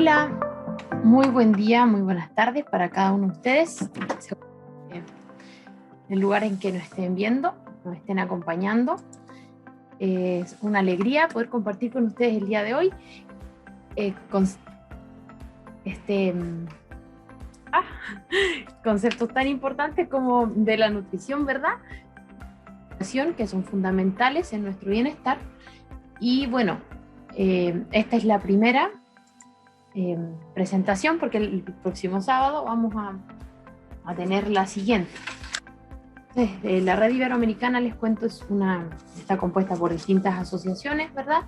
Hola, muy buen día, muy buenas tardes para cada uno de ustedes. El lugar en que nos estén viendo, nos estén acompañando. Es una alegría poder compartir con ustedes el día de hoy con conceptos tan importantes como de la nutrición, ¿verdad? Que son fundamentales en nuestro bienestar. Y bueno, esta es la primera presentación, porque el próximo sábado vamos a tener la siguiente. Entonces, la Red Iberoamericana, les cuento, está compuesta por distintas asociaciones, ¿verdad?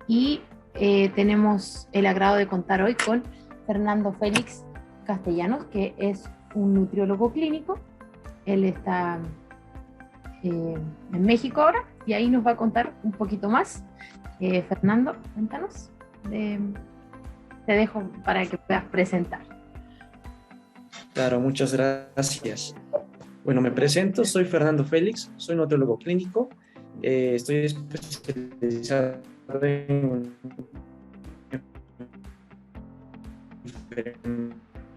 Y tenemos el agrado de contar hoy con Fernando Félix Castellanos, que es un nutriólogo clínico. Él está en México ahora y ahí nos va a contar un poquito más. Fernando, cuéntanos. Te dejo para que puedas presentar. Claro, muchas gracias. Bueno, me presento, soy Fernando Félix, soy nutriólogo clínico, estoy especializado en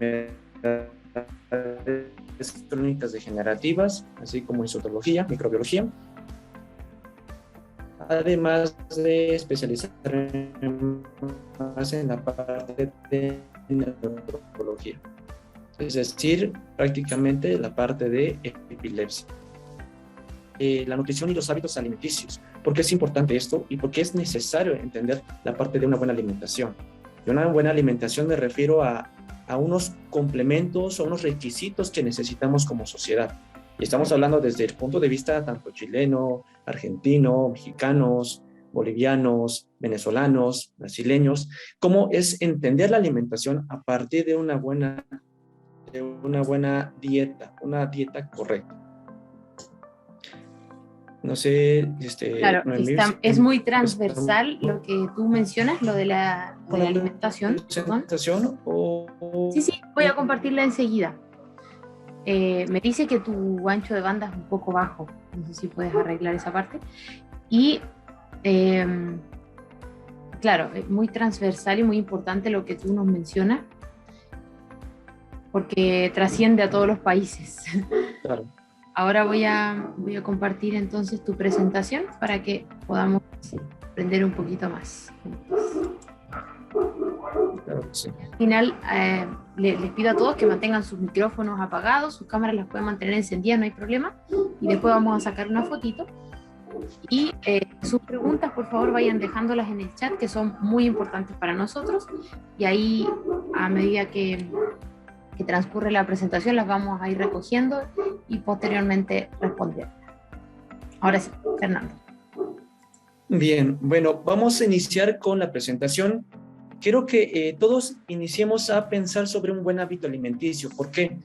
enfermedades crónicas degenerativas, así como en citología, microbiología, además de especializarme más en la parte de neurología. Es decir, prácticamente la parte de epilepsia. La nutrición y los hábitos alimenticios. ¿Por qué es importante esto? Y por qué es necesario entender la parte de una buena alimentación. De una buena alimentación me refiero a unos complementos o unos requisitos que necesitamos como sociedad. Y estamos hablando desde el punto de vista tanto chileno, argentino, mexicanos, bolivianos, venezolanos, brasileños, cómo es entender la alimentación a partir de una buena dieta, una dieta correcta. No sé, claro, es muy transversal lo que tú mencionas, lo de la alimentación. Sí, voy a compartirla enseguida. Me dice que tu ancho de banda es un poco bajo, no sé si puedes arreglar esa parte. Y claro, es muy transversal y muy importante lo que tú nos mencionas, porque trasciende a todos los países. Claro. Ahora voy a compartir entonces tu presentación para que podamos aprender un poquito más. Claro que sí. Al final, les pido a todos que mantengan sus micrófonos apagados, sus cámaras las pueden mantener encendidas, no hay problema. Y después vamos a sacar una fotito. Y sus preguntas, por favor, vayan dejándolas en el chat, que son muy importantes para nosotros. Y ahí, a medida que transcurre la presentación, las vamos a ir recogiendo y posteriormente responder. Ahora sí, Fernando. Bien, bueno, vamos a iniciar con la presentación. Quiero que todos iniciemos a pensar sobre un buen hábito alimenticio. ¿Por qué?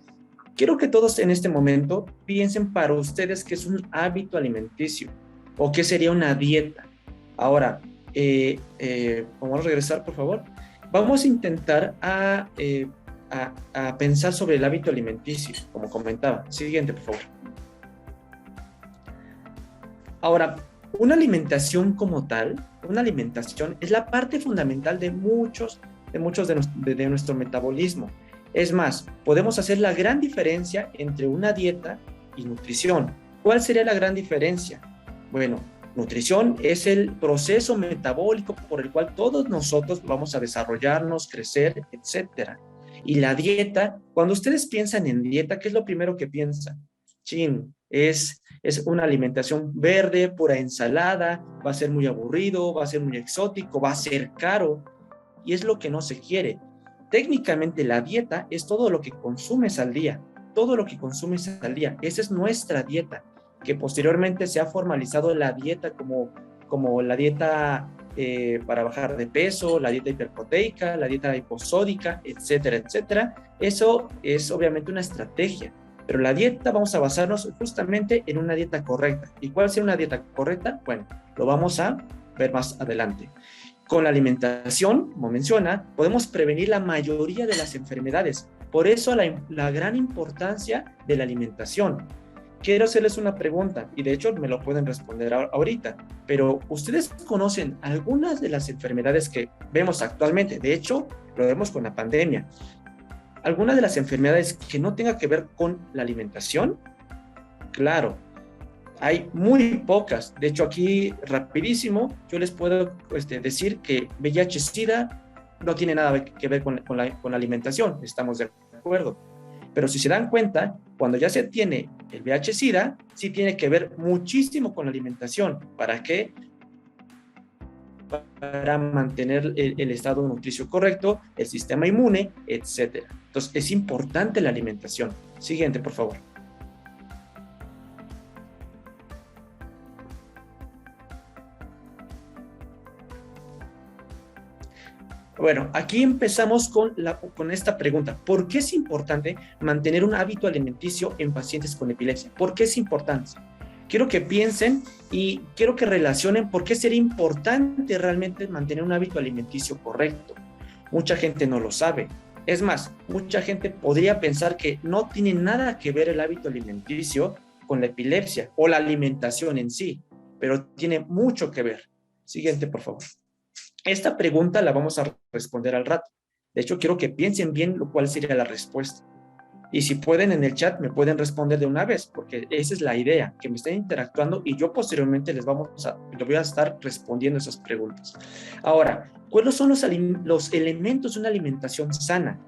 Quiero que todos en este momento piensen para ustedes qué es un hábito alimenticio o qué sería una dieta. Ahora, vamos a regresar, por favor. Vamos a intentar a pensar sobre el hábito alimenticio, como comentaba. Siguiente, por favor. Ahora, una alimentación como tal, una alimentación es la parte fundamental de muchos de nuestro metabolismo. Es más, podemos hacer la gran diferencia entre una dieta y nutrición. ¿Cuál sería la gran diferencia? Bueno, nutrición es el proceso metabólico por el cual todos nosotros vamos a desarrollarnos, crecer, etcétera. Y la dieta, cuando ustedes piensan en dieta, ¿qué es lo primero que piensan? Es una alimentación verde, pura ensalada, va a ser muy aburrido, va a ser muy exótico, va a ser caro, y es lo que no se quiere. Técnicamente la dieta es todo lo que consumes al día, todo lo que consumes al día. Esa es nuestra dieta, que posteriormente se ha formalizado la dieta como la dieta para bajar de peso, la dieta hiperproteica, la dieta hiposódica, etcétera, etcétera. Eso es obviamente una estrategia, pero la dieta vamos a basarnos justamente en una dieta correcta. ¿Y cuál sería una dieta correcta? Bueno, lo vamos a ver más adelante. Con la alimentación, como menciona, podemos prevenir la mayoría de las enfermedades. Por eso la gran importancia de la alimentación. quiero hacerles una pregunta, y de hecho me lo pueden responder ahorita, pero ¿ustedes conocen algunas de las enfermedades que vemos actualmente? De hecho, lo vemos con la pandemia. ¿Alguna de las enfermedades que no tenga que ver con la alimentación? Claro, hay muy pocas. De hecho, aquí rapidísimo, yo les puedo decir que VIH-Sida no tiene nada que ver con la alimentación, estamos de acuerdo. Pero si se dan cuenta, cuando ya se tiene el VIH-Sida, sí tiene que ver muchísimo con la alimentación. ¿Para qué? Para mantener el estado nutricio correcto, el sistema inmune, etc. Entonces, es importante la alimentación. Siguiente, por favor. Bueno, aquí empezamos con esta pregunta. ¿Por qué es importante mantener un hábito alimenticio en pacientes con epilepsia? ¿Por qué es importante? Quiero que piensen y quiero que relacionen por qué sería importante realmente mantener un hábito alimenticio correcto. Mucha gente no lo sabe. Es más, mucha gente podría pensar que no tiene nada que ver el hábito alimenticio con la epilepsia o la alimentación en sí, pero tiene mucho que ver. Siguiente, por favor. Esta pregunta la vamos a responder al rato. De hecho, quiero que piensen bien cuál sería la respuesta. Y si pueden en el chat, me pueden responder de una vez, porque esa es la idea, que me estén interactuando y yo posteriormente les voy a estar respondiendo esas preguntas. Ahora, ¿cuáles son los elementos de una alimentación sana?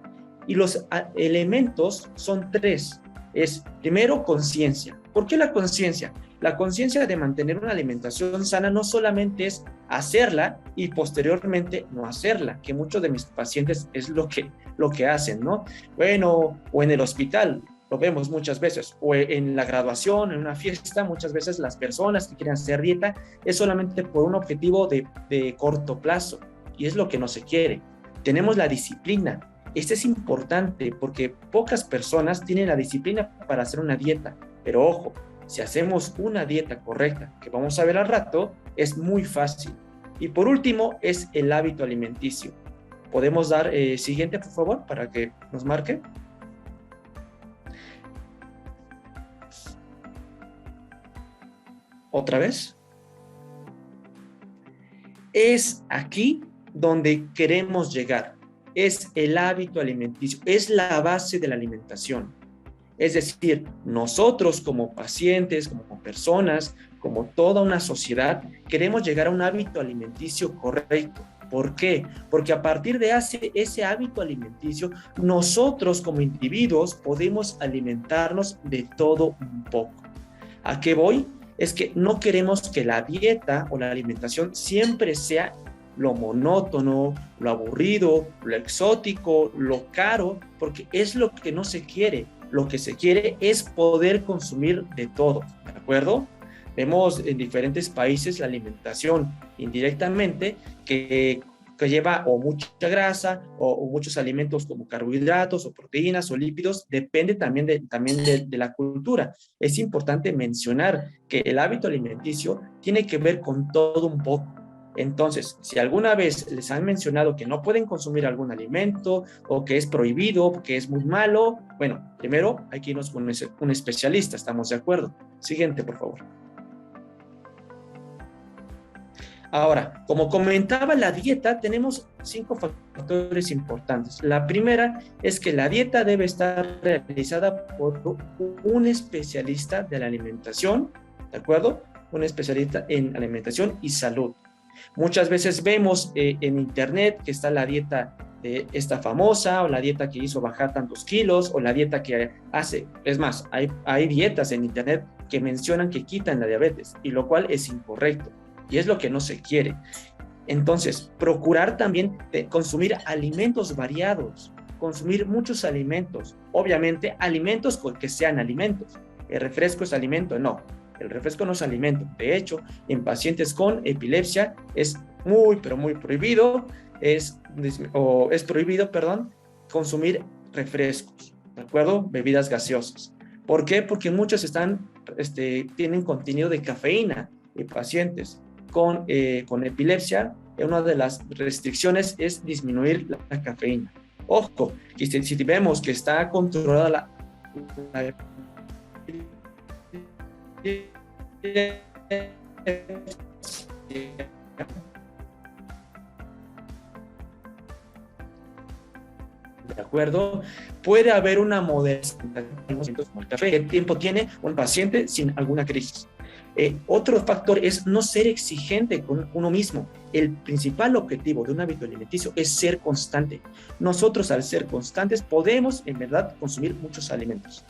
Y los elementos son tres. Es primero conciencia. ¿Por qué la conciencia? La conciencia de mantener una alimentación sana no solamente es hacerla y posteriormente no hacerla, que muchos de mis pacientes es lo que hacen, ¿no? Bueno, o en el hospital, lo vemos muchas veces, o en la graduación, en una fiesta, muchas veces las personas que quieren hacer dieta es solamente por un objetivo de corto plazo, y es lo que no se quiere. Tenemos la disciplina. Este es importante porque pocas personas tienen la disciplina para hacer una dieta, pero ojo, si hacemos una dieta correcta, que vamos a ver al rato, es muy fácil. Y por último, es el hábito alimenticio. ¿Podemos dar siguiente, por favor, para que nos marque? ¿Otra vez? Es aquí donde queremos llegar. Es el hábito alimenticio, es la base de la alimentación. Es decir, nosotros como pacientes, como personas, como toda una sociedad, queremos llegar a un hábito alimenticio correcto. ¿Por qué? Porque a partir de ese hábito alimenticio, nosotros como individuos podemos alimentarnos de todo un poco. ¿A qué voy? Es que no queremos que la dieta o la alimentación siempre sea lo monótono, lo aburrido, lo exótico, lo caro, porque es lo que no se quiere. Lo que se quiere es poder consumir de todo, ¿de acuerdo? Vemos en diferentes países la alimentación indirectamente que lleva o mucha grasa o muchos alimentos como carbohidratos o proteínas o lípidos, depende también de la cultura. Es importante mencionar que el hábito alimenticio tiene que ver con todo un poco. Entonces, si alguna vez les han mencionado que no pueden consumir algún alimento o que es prohibido, que es muy malo, bueno, primero hay que irnos con un especialista, ¿estamos de acuerdo? Siguiente, por favor. Ahora, como comentaba la dieta, tenemos 5 factores importantes. La primera es que la dieta debe estar realizada por un especialista de la alimentación, ¿de acuerdo? Un especialista en alimentación y salud. Muchas veces vemos en internet que está la dieta de esta famosa o la dieta que hizo bajar tantos kilos o la dieta que hace. Es más, hay dietas en internet que mencionan que quitan la diabetes y lo cual es incorrecto y es lo que no se quiere. Entonces, procurar también de consumir alimentos variados, consumir muchos alimentos. Obviamente, alimentos que sean alimentos. ¿El refresco es alimento? No. El refresco no es alimento. De hecho, en pacientes con epilepsia es pero muy prohibido, es prohibido, consumir refrescos, ¿de acuerdo? Bebidas gaseosas. ¿Por qué? Porque muchos tienen contenido de cafeína en pacientes con epilepsia. Una de las restricciones es disminuir la cafeína. Ojo, que si vemos que está controlada la ¿De acuerdo? Puede haber una moderación como el café. ¿Qué tiempo tiene un paciente sin alguna crisis? Otro factor es no ser exigente con uno mismo. El principal objetivo de un hábito alimenticio es ser constante. Nosotros, al ser constantes, podemos en verdad consumir muchos alimentos.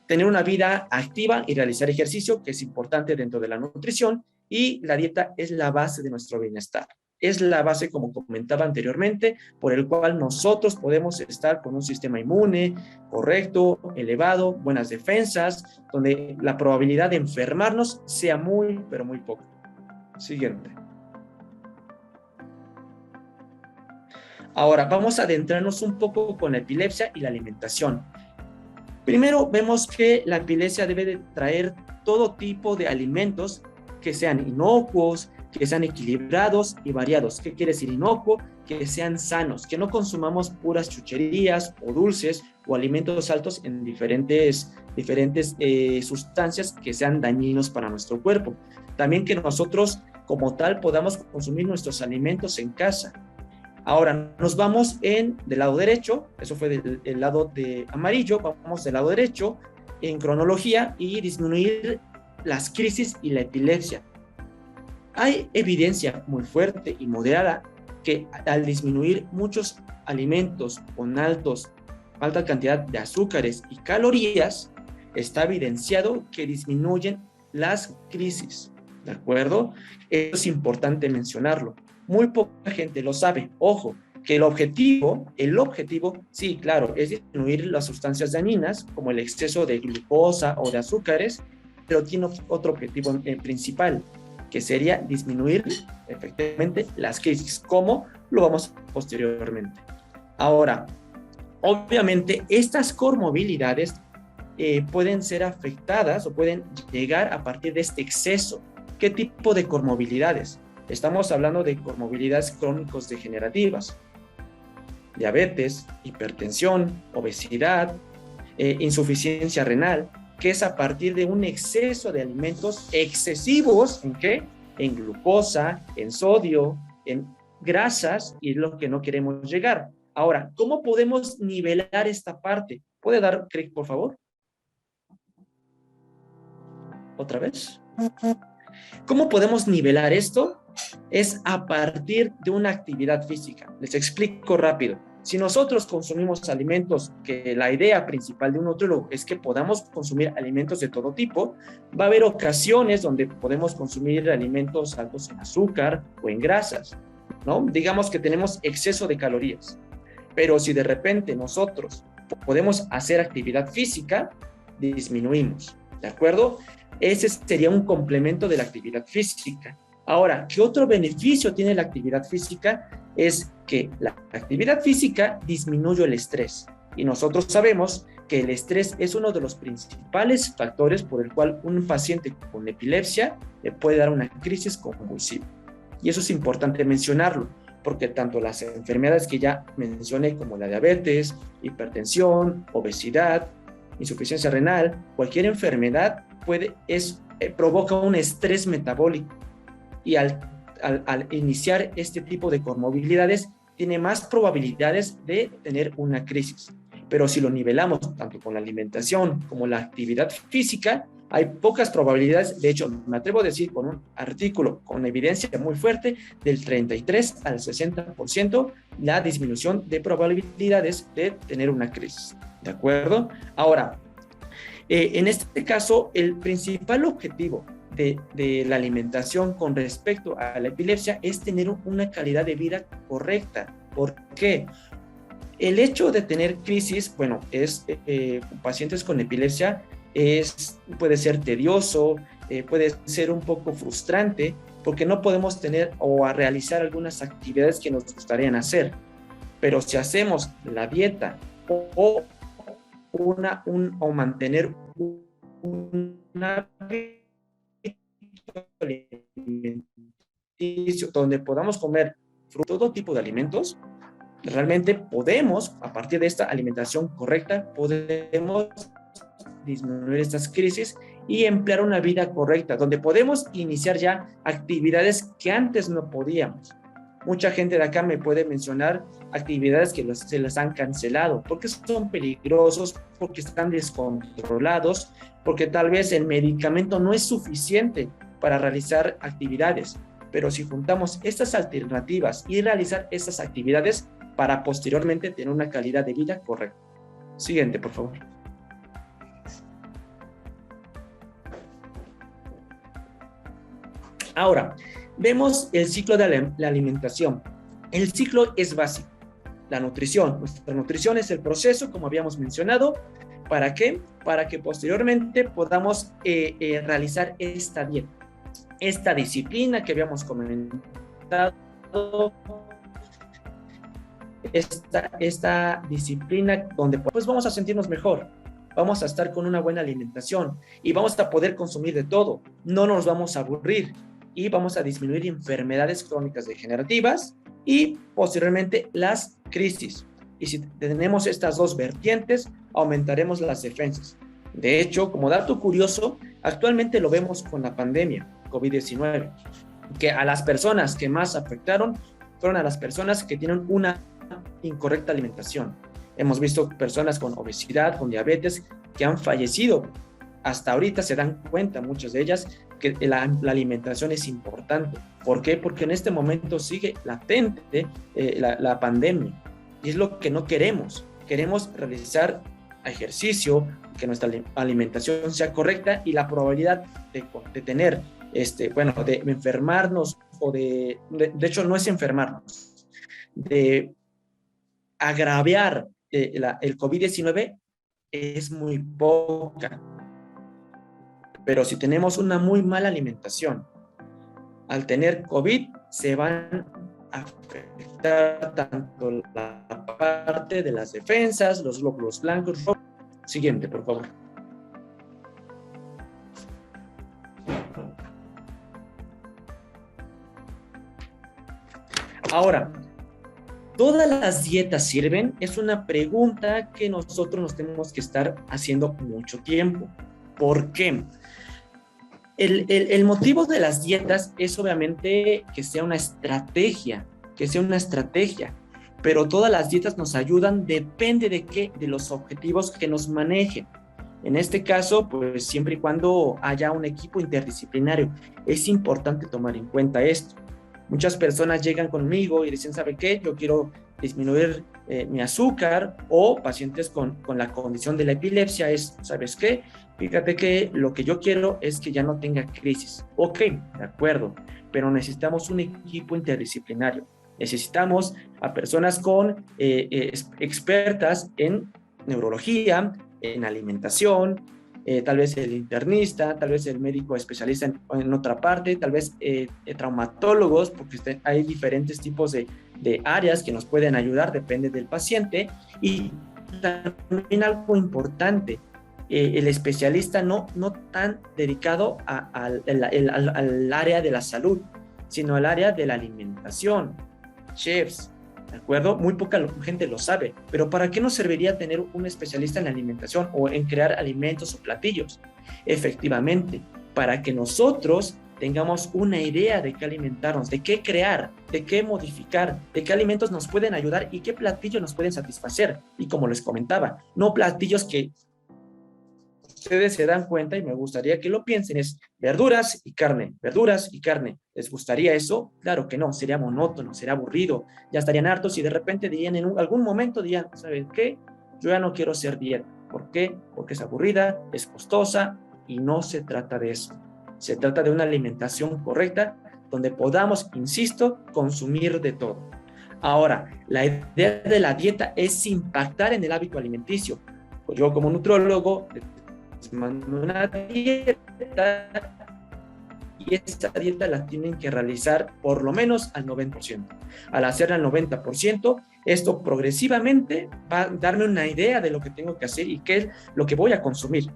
Tener una vida activa y realizar ejercicio, que es importante dentro de la nutrición, y la dieta es la base de nuestro bienestar. Es la base, como comentaba anteriormente, por el cual nosotros podemos estar con un sistema inmune correcto, elevado, buenas defensas, donde la probabilidad de enfermarnos sea muy, pero muy poca. Siguiente. Ahora, vamos a adentrarnos un poco con la epilepsia y la alimentación. Primero, vemos que la epilepsia debe de traer todo tipo de alimentos que sean inocuos, que sean equilibrados y variados. ¿Qué quiere decir inocuo? Que sean sanos, que no consumamos puras chucherías o dulces o alimentos altos en diferentes sustancias que sean dañinos para nuestro cuerpo. También que nosotros como tal podamos consumir nuestros alimentos en casa. Ahora nos vamos del lado derecho, eso fue del lado de amarillo, vamos del lado derecho en cronología y disminuir las crisis y la epilepsia. Hay evidencia muy fuerte y moderada que al disminuir muchos alimentos con alta cantidad de azúcares y calorías, está evidenciado que disminuyen las crisis, ¿de acuerdo? Eso es importante mencionarlo. Muy poca gente lo sabe. Ojo, que el objetivo, sí, claro, es disminuir las sustancias dañinas, como el exceso de glucosa o de azúcares, pero tiene otro objetivo principal, que sería disminuir efectivamente las crisis, como lo vamos a ver posteriormente. Ahora, obviamente, estas comorbilidades pueden ser afectadas o pueden llegar a partir de este exceso. ¿Qué tipo de comorbilidades? Estamos hablando de comorbilidades crónicos degenerativas, diabetes, hipertensión, obesidad, insuficiencia renal, que es a partir de un exceso de alimentos excesivos, ¿en qué? En glucosa, en sodio, en grasas, y es lo que no queremos llegar. Ahora, ¿cómo podemos nivelar esta parte? ¿Puede dar clic, por favor? ¿Otra vez? ¿Cómo podemos nivelar esto? Es a partir de una actividad física. Les explico rápido. Si nosotros consumimos alimentos, que la idea principal de un nutriólogo es que podamos consumir alimentos de todo tipo, va a haber ocasiones donde podemos consumir alimentos altos en azúcar o en grasas, ¿no? Digamos que tenemos exceso de calorías. Pero si de repente nosotros podemos hacer actividad física, disminuimos, ¿de acuerdo? Ese sería un complemento de la actividad física. Ahora, ¿qué otro beneficio tiene la actividad física? Es que la actividad física disminuye el estrés. Y nosotros sabemos que el estrés es uno de los principales factores por el cual un paciente con epilepsia le puede dar una crisis convulsiva. Y eso es importante mencionarlo, porque tanto las enfermedades que ya mencioné, como la diabetes, hipertensión, obesidad, insuficiencia renal, cualquier enfermedad provoca un estrés metabólico. Y al iniciar este tipo de comorbilidades, tiene más probabilidades de tener una crisis. Pero si lo nivelamos tanto con la alimentación como la actividad física, hay pocas probabilidades. De hecho, me atrevo a decir con un artículo con evidencia muy fuerte, del 33 al 60% la disminución de probabilidades de tener una crisis. ¿De acuerdo? Ahora, en este caso, el principal objetivo de la alimentación con respecto a la epilepsia es tener una calidad de vida correcta. ¿Por qué? El hecho de tener crisis, bueno, pacientes con epilepsia puede ser tedioso, puede ser un poco frustrante, porque no podemos tener o realizar algunas actividades que nos gustarían hacer. Pero si hacemos la dieta o mantener una alimenticio donde podamos comer todo tipo de alimentos, realmente podemos, a partir de esta alimentación correcta, podemos disminuir estas crisis y emplear una vida correcta, donde podemos iniciar ya actividades que antes no podíamos. Mucha gente de acá me puede mencionar actividades que se las han cancelado porque son peligrosos, porque están descontrolados, porque tal vez el medicamento no es suficiente para realizar actividades. Pero si juntamos estas alternativas y realizar estas actividades para posteriormente tener una calidad de vida correcta. Siguiente, por favor. Ahora, vemos el ciclo de la alimentación. El ciclo es básico. La nutrición. Nuestra nutrición es el proceso, como habíamos mencionado. ¿Para qué? Para que posteriormente podamos realizar esta dieta. Esta disciplina que habíamos comentado. Esta disciplina donde pues vamos a sentirnos mejor. Vamos a estar con una buena alimentación y vamos a poder consumir de todo. No nos vamos a aburrir. Y vamos a disminuir enfermedades crónicas degenerativas y posteriormente las crisis. Y si tenemos estas dos vertientes, aumentaremos las defensas. De hecho, como dato curioso, actualmente lo vemos con la pandemia COVID-19, que a las personas que más afectaron fueron a las personas que tienen una incorrecta alimentación. Hemos visto personas con obesidad, con diabetes, que han fallecido. Hasta ahorita se dan cuenta, muchas de ellas, que la alimentación es importante. ¿Por qué? Porque en este momento sigue latente la pandemia. Y es lo que no queremos. Queremos realizar ejercicio, que nuestra alimentación sea correcta y la probabilidad de tener, de enfermarnos o de hecho no es enfermarnos, de agraviar el COVID-19 es muy poca. Pero si tenemos una muy mala alimentación, al tener COVID se van a afectar tanto la parte de las defensas, los glóbulos blancos. Siguiente, por favor. Ahora, ¿todas las dietas sirven? Es una pregunta que nosotros nos tenemos que estar haciendo mucho tiempo. ¿Por qué? El motivo de las dietas es obviamente que sea una estrategia, pero todas las dietas nos ayudan, depende de qué, de los objetivos que nos manejen. En este caso, pues siempre y cuando haya un equipo interdisciplinario, es importante tomar en cuenta esto. Muchas personas llegan conmigo y dicen, ¿sabe qué? Yo quiero disminuir mi azúcar, o pacientes con la condición de la epilepsia es, ¿sabes qué? Fíjate que lo que yo quiero es que ya no tenga crisis. Ok, de acuerdo, pero necesitamos un equipo interdisciplinario. Necesitamos a personas con expertas en neurología, en alimentación, tal vez el internista, tal vez el médico especialista en otra parte, tal vez traumatólogos, porque hay diferentes tipos de áreas que nos pueden ayudar, depende del paciente. Y también algo importante, el especialista no tan dedicado al área de la salud, sino al área de la alimentación, chefs, ¿de acuerdo? Muy poca gente lo sabe, pero ¿para qué nos serviría tener un especialista en la alimentación o en crear alimentos o platillos? Efectivamente, para que nosotros tengamos una idea de qué alimentarnos, de qué crear, de qué modificar, de qué alimentos nos pueden ayudar y qué platillos nos pueden satisfacer. Y como les comentaba, no platillos que ustedes se dan cuenta, y me gustaría que lo piensen, es verduras y carne, verduras y carne. ¿Les gustaría eso? Claro que no, sería monótono, sería aburrido, ya estarían hartos y de repente dirían en algún momento, dirían, ¿saben qué? Yo ya no quiero hacer dieta. ¿Por qué? Porque es aburrida, es costosa y no se trata de eso. Se trata de una alimentación correcta donde podamos, insisto, consumir de todo. Ahora, la idea de la dieta es impactar en el hábito alimenticio. Yo como nutrólogo mando una dieta y esa dieta la tienen que realizar por lo menos al 90%. Al hacerla al 90%, esto progresivamente va a darme una idea de lo que tengo que hacer y qué es lo que voy a consumir.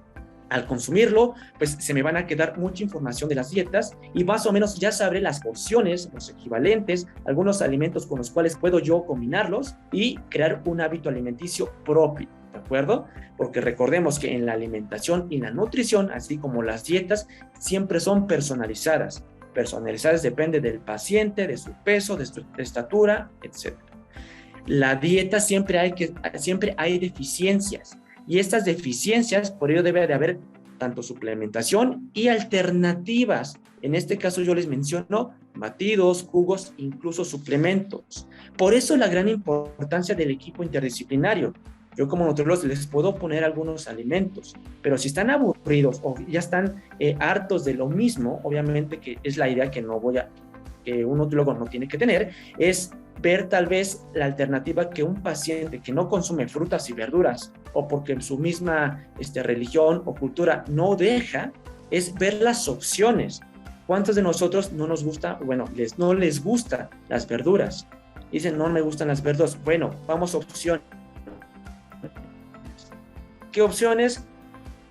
Al consumirlo, pues se me van a quedar mucha información de las dietas y más o menos ya sabré las porciones, los equivalentes, algunos alimentos con los cuales puedo yo combinarlos y crear un hábito alimenticio propio. ¿de acuerdo? Porque recordemos que en la alimentación y la nutrición, así como las dietas, siempre son personalizadas. Personalizadas depende del paciente, de su peso, de su estatura, etc. La dieta siempre hay deficiencias, y estas deficiencias, por ello debe de haber tanto suplementación y alternativas. En este caso yo les menciono batidos, jugos, incluso suplementos. Por eso la gran importancia del equipo interdisciplinario. Yo como nutriólogo les puedo poner algunos alimentos, pero si están aburridos o ya están hartos de lo mismo, obviamente que es la idea que un nutriólogo no tiene que tener, es ver tal vez la alternativa que un paciente que no consume frutas y verduras o porque su misma religión o cultura no deja, es ver las opciones. ¿Cuántos de nosotros no nos gusta, no les gustan las verduras? Dicen, no me gustan las verduras. Bueno, vamos a opciones. ¿Qué opciones?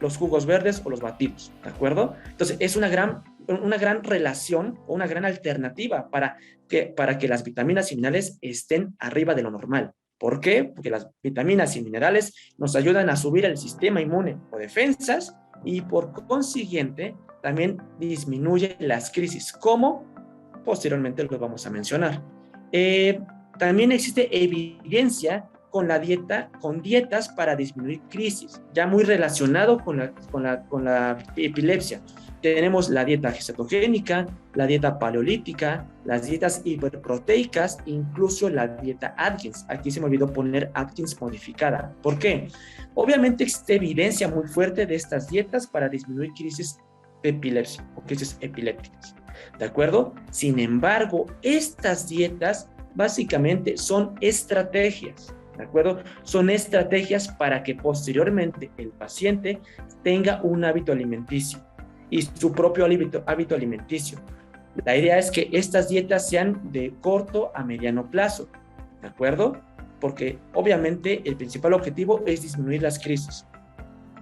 Los jugos verdes o los batidos, ¿de acuerdo? Entonces, es una gran relación o una gran alternativa para que las vitaminas y minerales estén arriba de lo normal. ¿Por qué? Porque las vitaminas y minerales nos ayudan a subir el sistema inmune o defensas y por consiguiente también disminuye las crisis, como posteriormente lo vamos a mencionar. También existe evidencia con dietas para disminuir crisis, ya muy relacionado con la epilepsia. Tenemos la dieta cetogénica, la dieta paleolítica, las dietas hiperproteicas, incluso la dieta Atkins. Aquí se me olvidó poner Atkins modificada. ¿Por qué? Obviamente existe evidencia muy fuerte de estas dietas para disminuir crisis de epilepsia o crisis epilépticas, ¿de acuerdo? Sin embargo, estas dietas básicamente son estrategias, ¿de acuerdo? Son estrategias para que posteriormente el paciente tenga un hábito alimenticio y su propio hábito alimenticio. La idea es que estas dietas sean de corto a mediano plazo, ¿de acuerdo? Porque obviamente el principal objetivo es disminuir las crisis.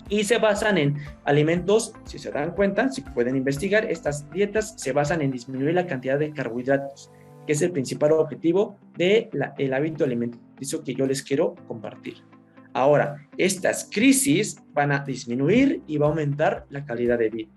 Y se basan en alimentos, si se dan cuenta, si pueden investigar, estas dietas se basan en disminuir la cantidad de carbohidratos, que es el principal objetivo del hábito alimenticio que yo les quiero compartir. Ahora, estas crisis van a disminuir y va a aumentar la calidad de vida,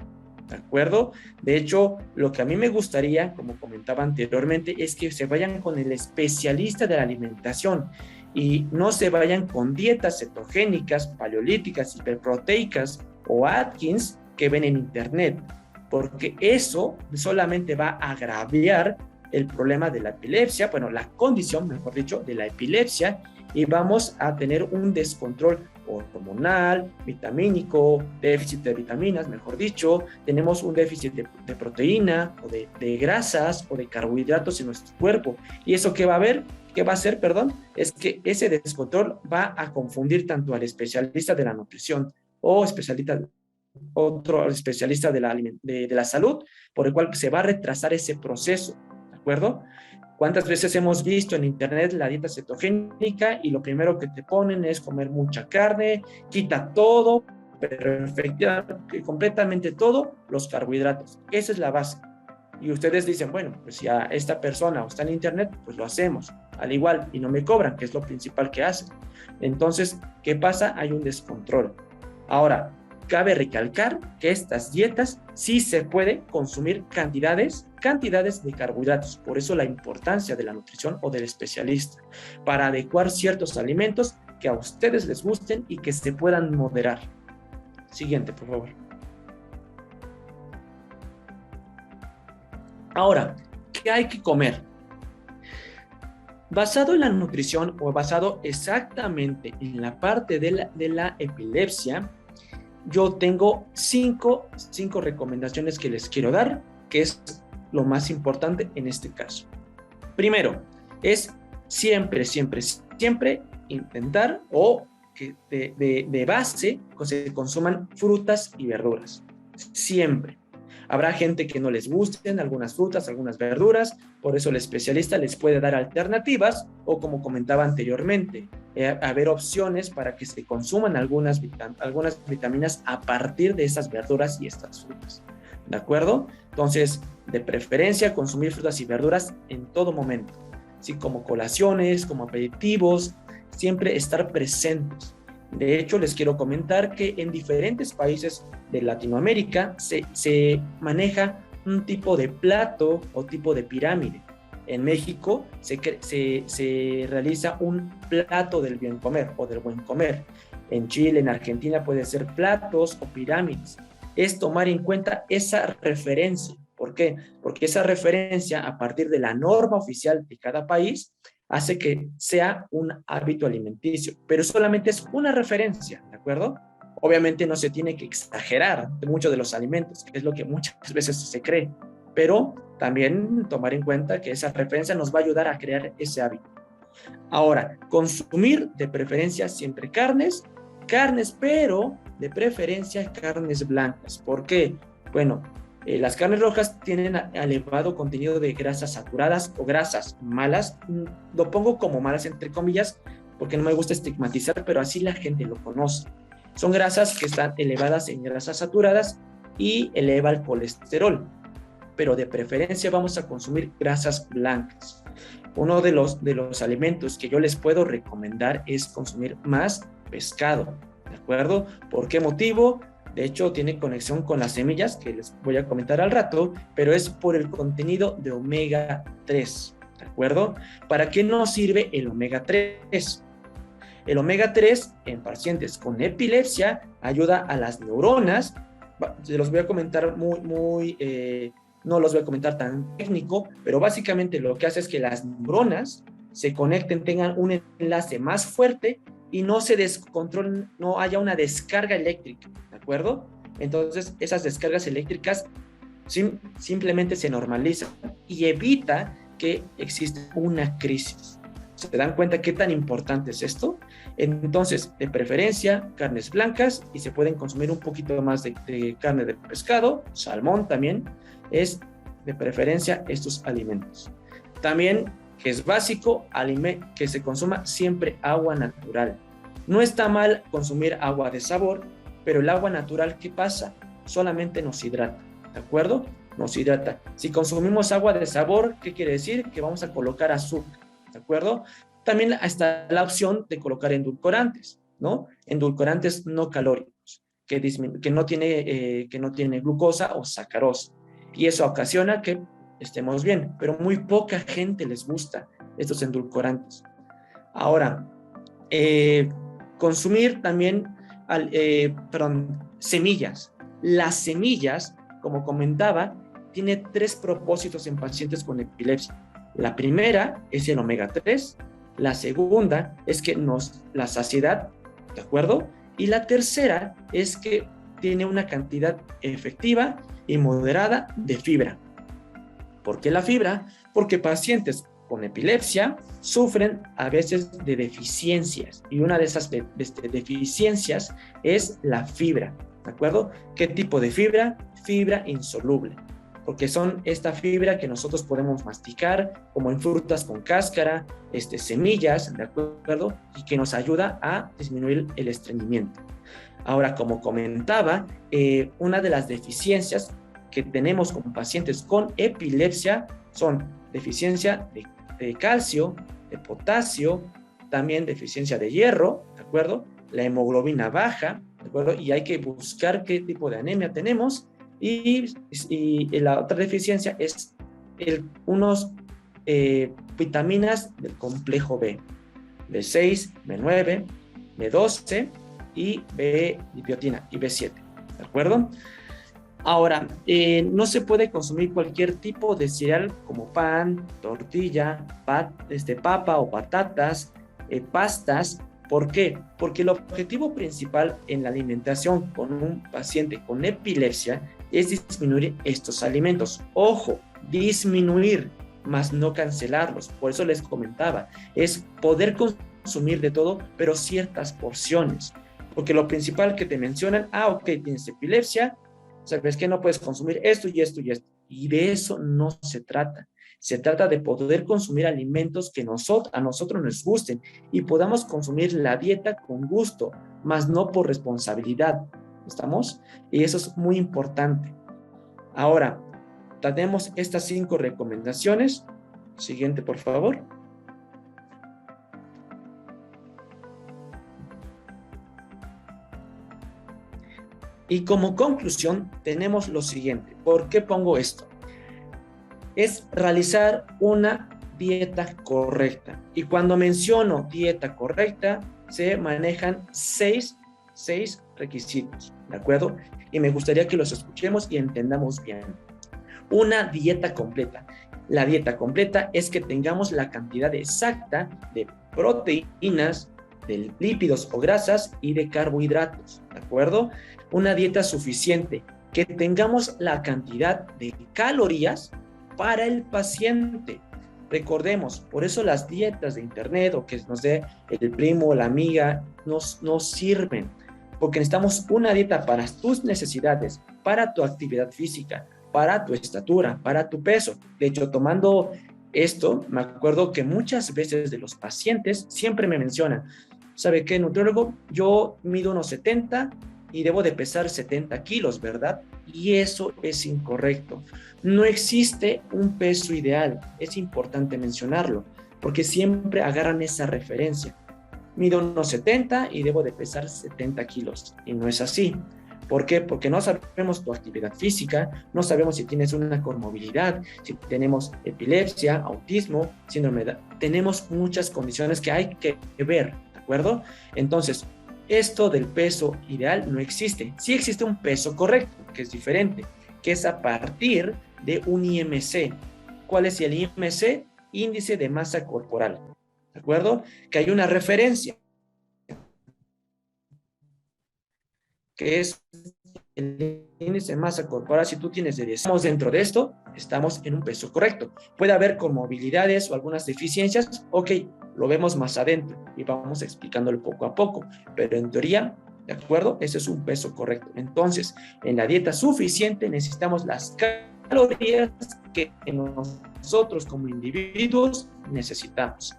¿de acuerdo? De hecho, lo que a mí me gustaría, como comentaba anteriormente, es que se vayan con el especialista de la alimentación y no se vayan con dietas cetogénicas, paleolíticas, hiperproteicas o Atkins que ven en internet, porque eso solamente va a agravar el problema de la epilepsia, bueno, la condición, mejor dicho, de la epilepsia, y vamos a tener un descontrol hormonal, vitamínico, déficit de vitaminas, mejor dicho, tenemos un déficit de proteína o de grasas o de carbohidratos en nuestro cuerpo. ¿Y eso qué va a hacer? Es que ese descontrol va a confundir tanto al especialista de la nutrición o otro especialista de la salud, por el cual se va a retrasar ese proceso, ¿de acuerdo? ¿Cuántas veces hemos visto en internet la dieta cetogénica y lo primero que te ponen es comer mucha carne, quita todo, pero efectivamente, completamente todo, los carbohidratos? Esa es la base. Y ustedes dicen, bueno, pues si a esta persona está en internet, pues lo hacemos, al igual, y no me cobran, que es lo principal que hacen. Entonces, ¿qué pasa? Hay un descontrol. Ahora, cabe recalcar que estas dietas sí se puede consumir cantidades de carbohidratos. Por eso la importancia de la nutrición o del especialista, para adecuar ciertos alimentos que a ustedes les gusten y que se puedan moderar. Siguiente, por favor. Ahora, ¿qué hay que comer? Basado en la nutrición o basado exactamente en la parte de la epilepsia, yo tengo cinco recomendaciones que les quiero dar, que es lo más importante en este caso. Primero, es siempre intentar o que de base se consuman frutas y verduras. Siempre. Habrá gente que no les gusten algunas frutas, algunas verduras, por eso el especialista les puede dar alternativas o, como comentaba anteriormente, haber opciones para que se consuman algunas vitaminas a partir de esas verduras y estas frutas, ¿de acuerdo? Entonces, de preferencia, consumir frutas y verduras en todo momento, ¿sí? Como colaciones, como aperitivos, siempre estar presentes. De hecho, les quiero comentar que en diferentes países de Latinoamérica se maneja un tipo de plato o tipo de pirámide. En México se realiza un plato del bien comer o del buen comer. En Chile, en Argentina puede ser platos o pirámides. Es tomar en cuenta esa referencia. ¿Por qué? Porque esa referencia, a partir de la norma oficial de cada país, hace que sea un hábito alimenticio, pero solamente es una referencia, ¿de acuerdo? Obviamente no se tiene que exagerar de muchos de los alimentos, que es lo que muchas veces se cree, pero también tomar en cuenta que esa referencia nos va a ayudar a crear ese hábito. Ahora, consumir de preferencia siempre carnes, pero de preferencia carnes blancas. ¿Por qué? Bueno, las carnes rojas tienen elevado contenido de grasas saturadas o grasas malas. Lo pongo como malas entre comillas porque no me gusta estigmatizar, pero así la gente lo conoce. Son grasas que están elevadas en grasas saturadas y eleva el colesterol, pero de preferencia vamos a consumir grasas blancas. Uno de los alimentos que yo les puedo recomendar es consumir más pescado, ¿de acuerdo? ¿Por qué motivo? De hecho, tiene conexión con las semillas, que les voy a comentar al rato, pero es por el contenido de omega 3, ¿de acuerdo? ¿Para qué nos sirve el omega 3? El omega 3 en pacientes con epilepsia ayuda a las neuronas. Se los voy a comentar no los voy a comentar tan técnico, pero básicamente lo que hace es que las neuronas se conecten, tengan un enlace más fuerte y no se descontrolen, no haya una descarga eléctrica, ¿de acuerdo? Entonces, esas descargas eléctricas simplemente se normalizan y evita que exista una crisis. ¿Se dan cuenta qué tan importante es esto? Entonces, de preferencia, carnes blancas, y se pueden consumir un poquito más de carne de pescado, salmón también, es de preferencia estos alimentos. También, que es básico, que se consuma siempre agua natural. No está mal consumir agua de sabor, pero el agua natural, ¿qué pasa? Solamente nos hidrata, ¿de acuerdo? Nos hidrata. Si consumimos agua de sabor, ¿qué quiere decir? Que vamos a colocar azúcar, ¿de acuerdo? También está la opción de colocar endulcorantes, ¿no? Endulcorantes no calóricos, que no tiene glucosa o sacarosa. Y eso ocasiona que estemos bien, pero muy poca gente les gusta estos endulcorantes. Ahora, consumir también, semillas. Las semillas, como comentaba, tiene 3 propósitos en pacientes con epilepsia. La primera es el omega 3, la segunda es que la saciedad, ¿de acuerdo? Y la tercera es que tiene una cantidad efectiva y moderada de fibra. ¿Por qué la fibra? Porque pacientes con epilepsia sufren a veces de deficiencias y una de esas deficiencias es la fibra, ¿de acuerdo? ¿Qué tipo de fibra? Fibra insoluble, porque son esta fibra que nosotros podemos masticar, como en frutas con cáscara, semillas, ¿de acuerdo? Y que nos ayuda a disminuir el estreñimiento. Ahora, como comentaba, una de las deficiencias que tenemos como pacientes con epilepsia son deficiencia de calcio, de potasio, también deficiencia de hierro, ¿de acuerdo? La hemoglobina baja, ¿de acuerdo? Y hay que buscar qué tipo de anemia tenemos. Y la otra deficiencia es unos vitaminas del complejo B, B6, B9, B12 y biotina y B7, ¿de acuerdo? Ahora, no se puede consumir cualquier tipo de cereal como pan, tortilla, papa o patatas, pastas. ¿Por qué? Porque el objetivo principal en la alimentación con un paciente con epilepsia es disminuir estos alimentos. Ojo, disminuir, más no cancelarlos. Por eso les comentaba, es poder consumir de todo, pero ciertas porciones. Porque lo principal que te mencionan, ok, tienes epilepsia, sabes que no puedes consumir esto y esto y esto. Y de eso no se trata. Se trata de poder consumir alimentos que a nosotros nos gusten y podamos consumir la dieta con gusto, más no por responsabilidad. ¿Estamos? Y eso es muy importante. Ahora, tenemos estas 5 recomendaciones. Siguiente, por favor. Y como conclusión tenemos lo siguiente. ¿Por qué pongo esto? Es realizar una dieta correcta. Y cuando menciono dieta correcta, se manejan seis requisitos, ¿de acuerdo? Y me gustaría que los escuchemos y entendamos bien. Una dieta completa. La dieta completa es que tengamos la cantidad exacta de proteínas, de lípidos o grasas y de carbohidratos, ¿de acuerdo? Una dieta suficiente, que tengamos la cantidad de calorías para el paciente. Recordemos, por eso las dietas de internet o que nos dé el primo o la amiga no sirven, porque necesitamos una dieta para tus necesidades, para tu actividad física, para tu estatura, para tu peso. De hecho, tomando esto, me acuerdo que muchas veces de los pacientes siempre me mencionan, ¿sabe qué, nutriólogo? Yo mido unos 70 y debo de pesar 70 kilos, ¿verdad? Y eso es incorrecto. No existe un peso ideal, es importante mencionarlo, porque siempre agarran esa referencia. Mido unos 70 y debo de pesar 70 kilos, y no es así. ¿Por qué? Porque no sabemos tu actividad física, no sabemos si tienes una comorbilidad, si tenemos epilepsia, autismo, síndrome de Down. Tenemos muchas condiciones que hay que ver, ¿de acuerdo? Entonces, esto del peso ideal no existe. Sí existe un peso correcto, que es diferente, que es a partir de un IMC. ¿Cuál es el IMC? Índice de masa corporal, ¿de acuerdo? Que hay una referencia, que es el índice de masa corporal. Si tú tienes de 10, estamos dentro de esto, estamos en un peso correcto. Puede haber comorbilidades o algunas deficiencias, ok, lo vemos más adentro y vamos explicándolo poco a poco, pero en teoría, ¿de acuerdo? Ese es un peso correcto. Entonces, en la dieta suficiente necesitamos las calorías que nosotros como individuos necesitamos.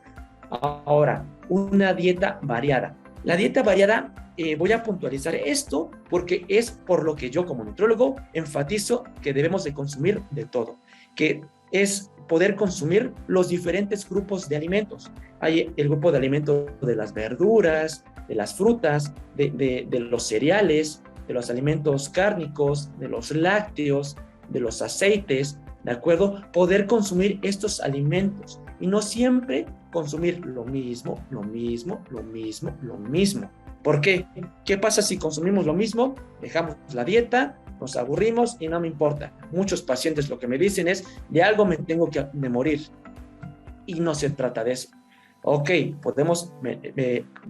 Ahora, una dieta variada. La dieta variada, voy a puntualizar esto porque es por lo que yo como nutriólogo enfatizo que debemos de consumir de todo, que es poder consumir los diferentes grupos de alimentos. Hay el grupo de alimentos de las verduras, de las frutas, de los cereales, de los alimentos cárnicos, de los lácteos, de los aceites, ¿de acuerdo? Poder consumir estos alimentos y no siempre consumir lo mismo. ¿Por qué? ¿Qué pasa si consumimos lo mismo? Dejamos la dieta, nos aburrimos y no me importa. Muchos pacientes lo que me dicen es, de algo me tengo que morir. Y no se trata de eso. Ok, podemos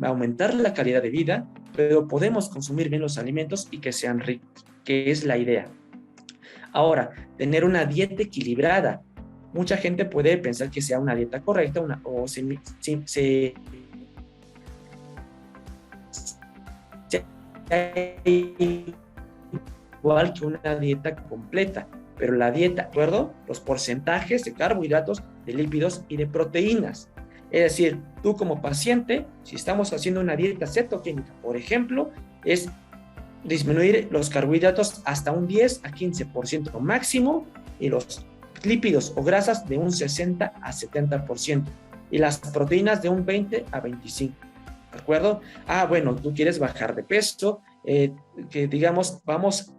aumentar la calidad de vida, pero podemos consumir bien los alimentos y que sean ricos, que es la idea. Ahora, tener una dieta equilibrada. Mucha gente puede pensar que sea una dieta correcta o igual que una dieta completa, pero la dieta, ¿de acuerdo? Los porcentajes de carbohidratos, de lípidos y de proteínas. Es decir, tú como paciente, si estamos haciendo una dieta cetogénica, por ejemplo, es disminuir los carbohidratos hasta un 10 a 15% máximo y los lípidos o grasas de un 60 a 70% y las proteínas de un 20 a 25%. ¿De acuerdo? Bueno, tú quieres bajar de peso, que digamos, vamos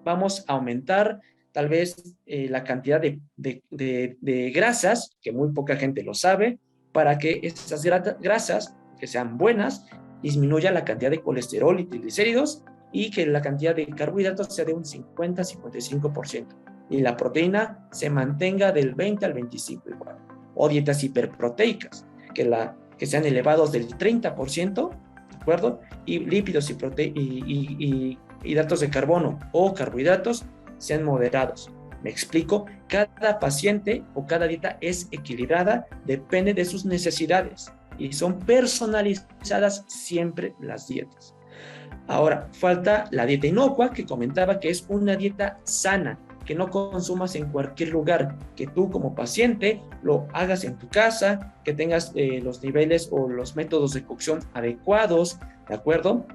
a aumentar tal vez la cantidad de grasas, que muy poca gente lo sabe, para que esas grasas, que sean buenas, disminuya la cantidad de colesterol y triglicéridos y que la cantidad de carbohidratos sea de un 50-55% y la proteína se mantenga del 20 al 25% igual. O dietas hiperproteicas, que sean elevados del 30%, ¿de acuerdo? Y lípidos y hidratos de carbono o carbohidratos sean moderados. ¿Me explico? Cada paciente o cada dieta es equilibrada, depende de sus necesidades y son personalizadas siempre las dietas. Ahora, falta la dieta inocua, que comentaba que es una dieta sana, que no consumas en cualquier lugar, que tú como paciente lo hagas en tu casa, que tengas los niveles o los métodos de cocción adecuados, ¿de acuerdo?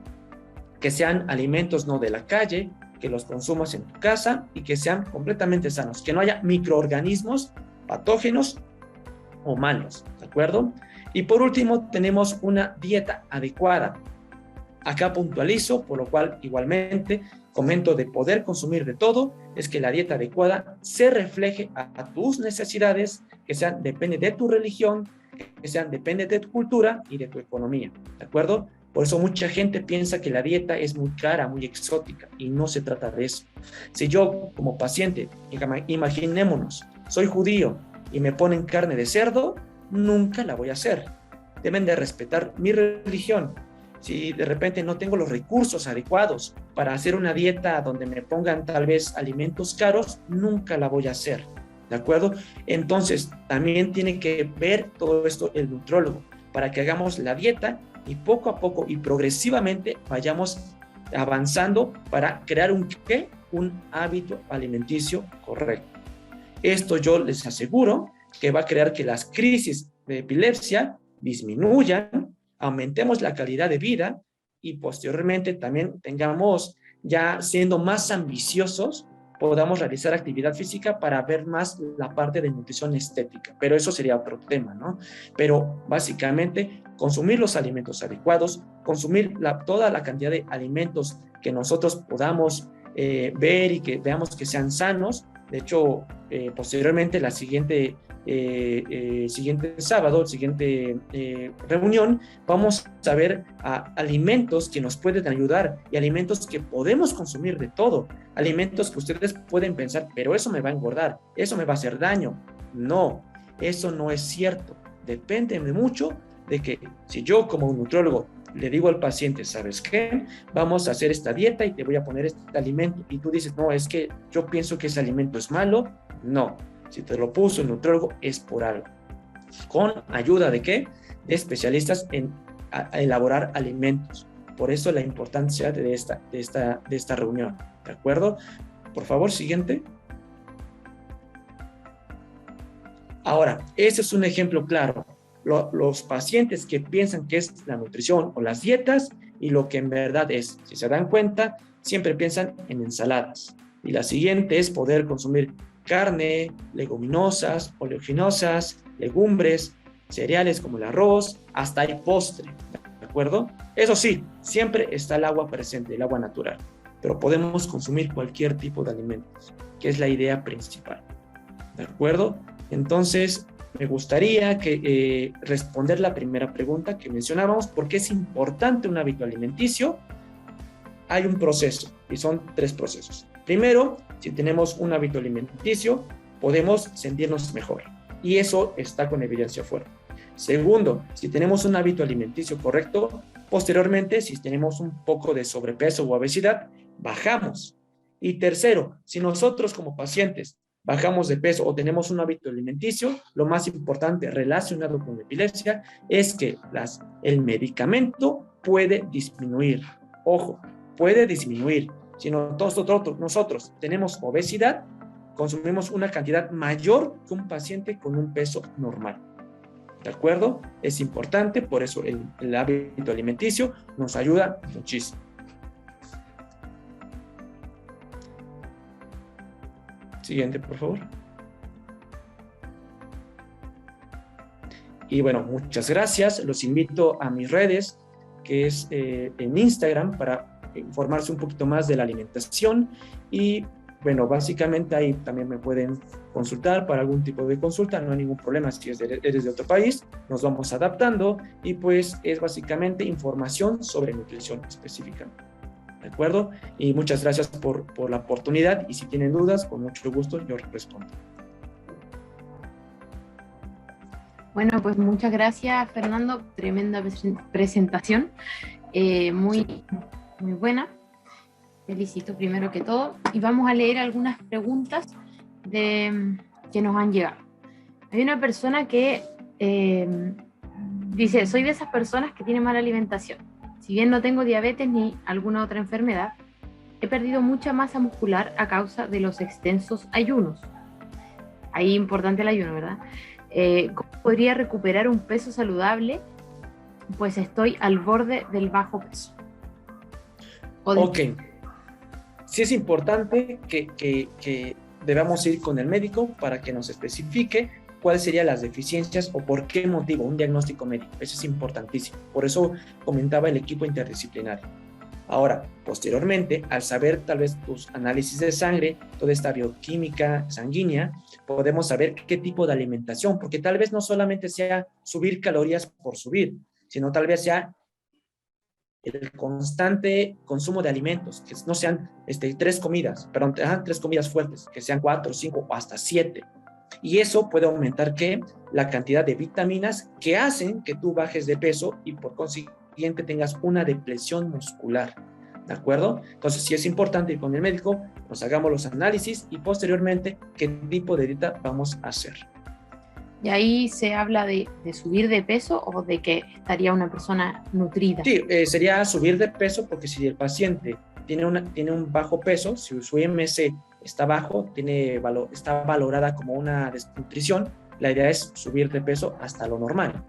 Que sean alimentos no de la calle, que los consumas en tu casa y que sean completamente sanos, que no haya microorganismos patógenos o malos, ¿de acuerdo? Y por último, tenemos una dieta adecuada. Acá puntualizo, por lo cual igualmente comento de poder consumir de todo, es que la dieta adecuada se refleje a tus necesidades, que sean, depende de tu religión, que sean, depende de tu cultura y de tu economía, ¿de acuerdo? Por eso mucha gente piensa que la dieta es muy cara, muy exótica, y no se trata de eso. Si yo, como paciente, imaginémonos, soy judío y me ponen carne de cerdo, nunca la voy a hacer. Deben de respetar mi religión. Si de repente no tengo los recursos adecuados para hacer una dieta donde me pongan tal vez alimentos caros, nunca la voy a hacer, ¿de acuerdo? Entonces, también tiene que ver todo esto el nutriólogo para que hagamos la dieta y poco a poco y progresivamente vayamos avanzando para crear un hábito alimenticio correcto. Esto yo les aseguro que va a crear que las crisis de epilepsia disminuyan, aumentemos la calidad de vida y posteriormente también tengamos, ya siendo más ambiciosos, podamos realizar actividad física para ver más la parte de nutrición estética, pero eso sería otro tema, ¿no? Pero básicamente consumir los alimentos adecuados, consumir toda la cantidad de alimentos que nosotros podamos ver y que veamos que sean sanos. De hecho, posteriormente la siguiente sábado, siguiente reunión, vamos a ver alimentos que nos pueden ayudar y alimentos que podemos consumir de todo, alimentos que ustedes pueden pensar, pero eso me va a engordar, eso me va a hacer daño. No, eso no es cierto. Depende mucho de que si yo como un nutriólogo le digo al paciente, ¿sabes qué? Vamos a hacer esta dieta y te voy a poner este alimento, y tú dices, no, es que yo pienso que ese alimento es malo. No, si te lo puso el nutriólogo es por algo. ¿Con ayuda de qué? De especialistas en elaborar alimentos. Por eso la importancia de esta reunión, ¿de acuerdo? Por favor, siguiente. Ahora, ese es un ejemplo claro. Los pacientes que piensan que es la nutrición o las dietas y lo que en verdad es, si se dan cuenta, siempre piensan en ensaladas. Y la siguiente es poder consumir carne, leguminosas, oleaginosas, legumbres, cereales como el arroz, hasta hay postre, ¿de acuerdo? Eso sí, siempre está el agua presente, el agua natural, pero podemos consumir cualquier tipo de alimentos, que es la idea principal, ¿de acuerdo? Entonces, me gustaría responder la primera pregunta que mencionábamos, ¿por qué es importante un hábito alimenticio? Hay un proceso, y son 3 procesos. Primero, si tenemos un hábito alimenticio, podemos sentirnos mejor, y eso está con evidencia fuerte. Segundo, si tenemos un hábito alimenticio correcto, posteriormente, si tenemos un poco de sobrepeso o obesidad, bajamos. Y tercero, si nosotros como pacientes bajamos de peso o tenemos un hábito alimenticio, lo más importante relacionado con la epilepsia es que el medicamento puede disminuir. Ojo, puede disminuir. Si nosotros tenemos obesidad, consumimos una cantidad mayor que un paciente con un peso normal. ¿De acuerdo? Es importante, por eso el hábito alimenticio nos ayuda muchísimo. Siguiente, por favor. Y bueno, muchas gracias. Los invito a mis redes, que es en Instagram, para informarse un poquito más de la alimentación. Y bueno, básicamente ahí también me pueden consultar para algún tipo de consulta. No hay ningún problema si eres de otro país. Nos vamos adaptando y pues es básicamente información sobre nutrición específicamente. ¿De acuerdo? Y muchas gracias por la oportunidad, y si tienen dudas, con mucho gusto yo respondo. Bueno, pues muchas gracias, Fernando. Tremenda presentación. Muy buena. Felicito primero que todo. Y vamos a leer algunas preguntas que nos han llegado. Hay una persona que dice, soy de esas personas que tienen mala alimentación. Si bien no tengo diabetes ni alguna otra enfermedad, he perdido mucha masa muscular a causa de los extensos ayunos. Ahí importante el ayuno, ¿verdad? ¿Cómo podría recuperar un peso saludable? Pues estoy al borde del bajo peso. Ok. Sí es importante que debamos ir con el médico para que nos especifique cuáles serían las deficiencias o por qué motivo, un diagnóstico médico. Eso es importantísimo. Por eso comentaba el equipo interdisciplinario. Ahora, posteriormente, al saber tal vez tus análisis de sangre, toda esta bioquímica sanguínea, podemos saber qué tipo de alimentación, porque tal vez no solamente sea subir calorías por subir, sino tal vez sea el constante consumo de alimentos, que no sean tres comidas fuertes, que sean 4, 5 o hasta 7. Y eso puede aumentar la cantidad de vitaminas que hacen que tú bajes de peso y por consiguiente tengas una depresión muscular. ¿De acuerdo? Entonces, sí es importante ir con el médico, nos hagamos los análisis y posteriormente qué tipo de dieta vamos a hacer. ¿Y ahí se habla de subir de peso o de que estaría una persona nutrida? Sí, sería subir de peso, porque si el paciente tiene un bajo peso, si su IMC está bajo, está valorada como una desnutrición, la idea es subir de peso hasta lo normal.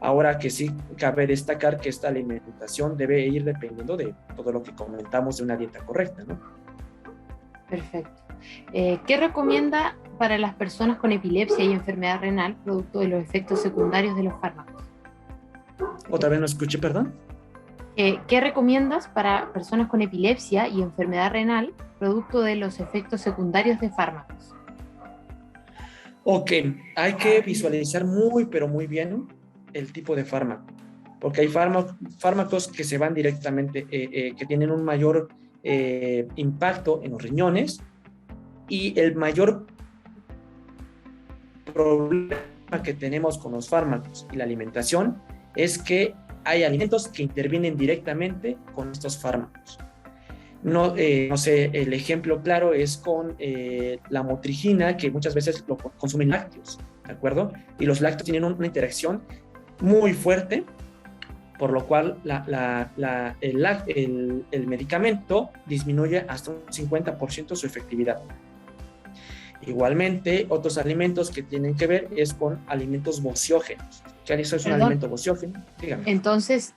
Ahora que sí cabe destacar que esta alimentación debe ir dependiendo de todo lo que comentamos de una dieta correcta, ¿no? Perfecto. ¿Qué recomienda para las personas con epilepsia y enfermedad renal producto de los efectos secundarios de los fármacos? Otra vez no escuché, perdón. ¿Qué recomiendas para personas con epilepsia y enfermedad renal producto de los efectos secundarios de fármacos? Ok, hay que visualizar pero muy bien el tipo de fármaco, porque hay fármacos que se van directamente, que tienen un mayor impacto en los riñones, y el mayor problema que tenemos con los fármacos y la alimentación es que hay alimentos que intervienen directamente con estos fármacos. No sé, el ejemplo claro es con la motrigina, que muchas veces lo consumen lácteos, ¿de acuerdo? Y los lácteos tienen una interacción muy fuerte, por lo cual el medicamento disminuye hasta un 50% su efectividad. Igualmente, otros alimentos que tienen que ver es con alimentos bociógenos. ¿Qué es un alimento bociógeno? Dígame. Entonces,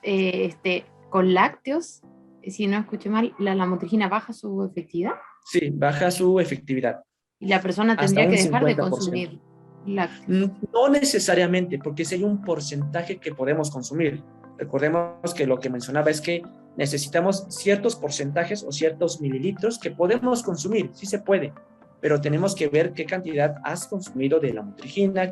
con lácteos, si no escuché mal, la motrigina baja su efectividad. Sí, baja su efectividad. Y la persona tendría que dejar de consumir lácteos. No necesariamente, porque sí hay un porcentaje que podemos consumir. Recordemos que lo que mencionaba es que necesitamos ciertos porcentajes o ciertos mililitros que podemos consumir, sí se puede, pero tenemos que ver qué cantidad has consumido de la motrigina,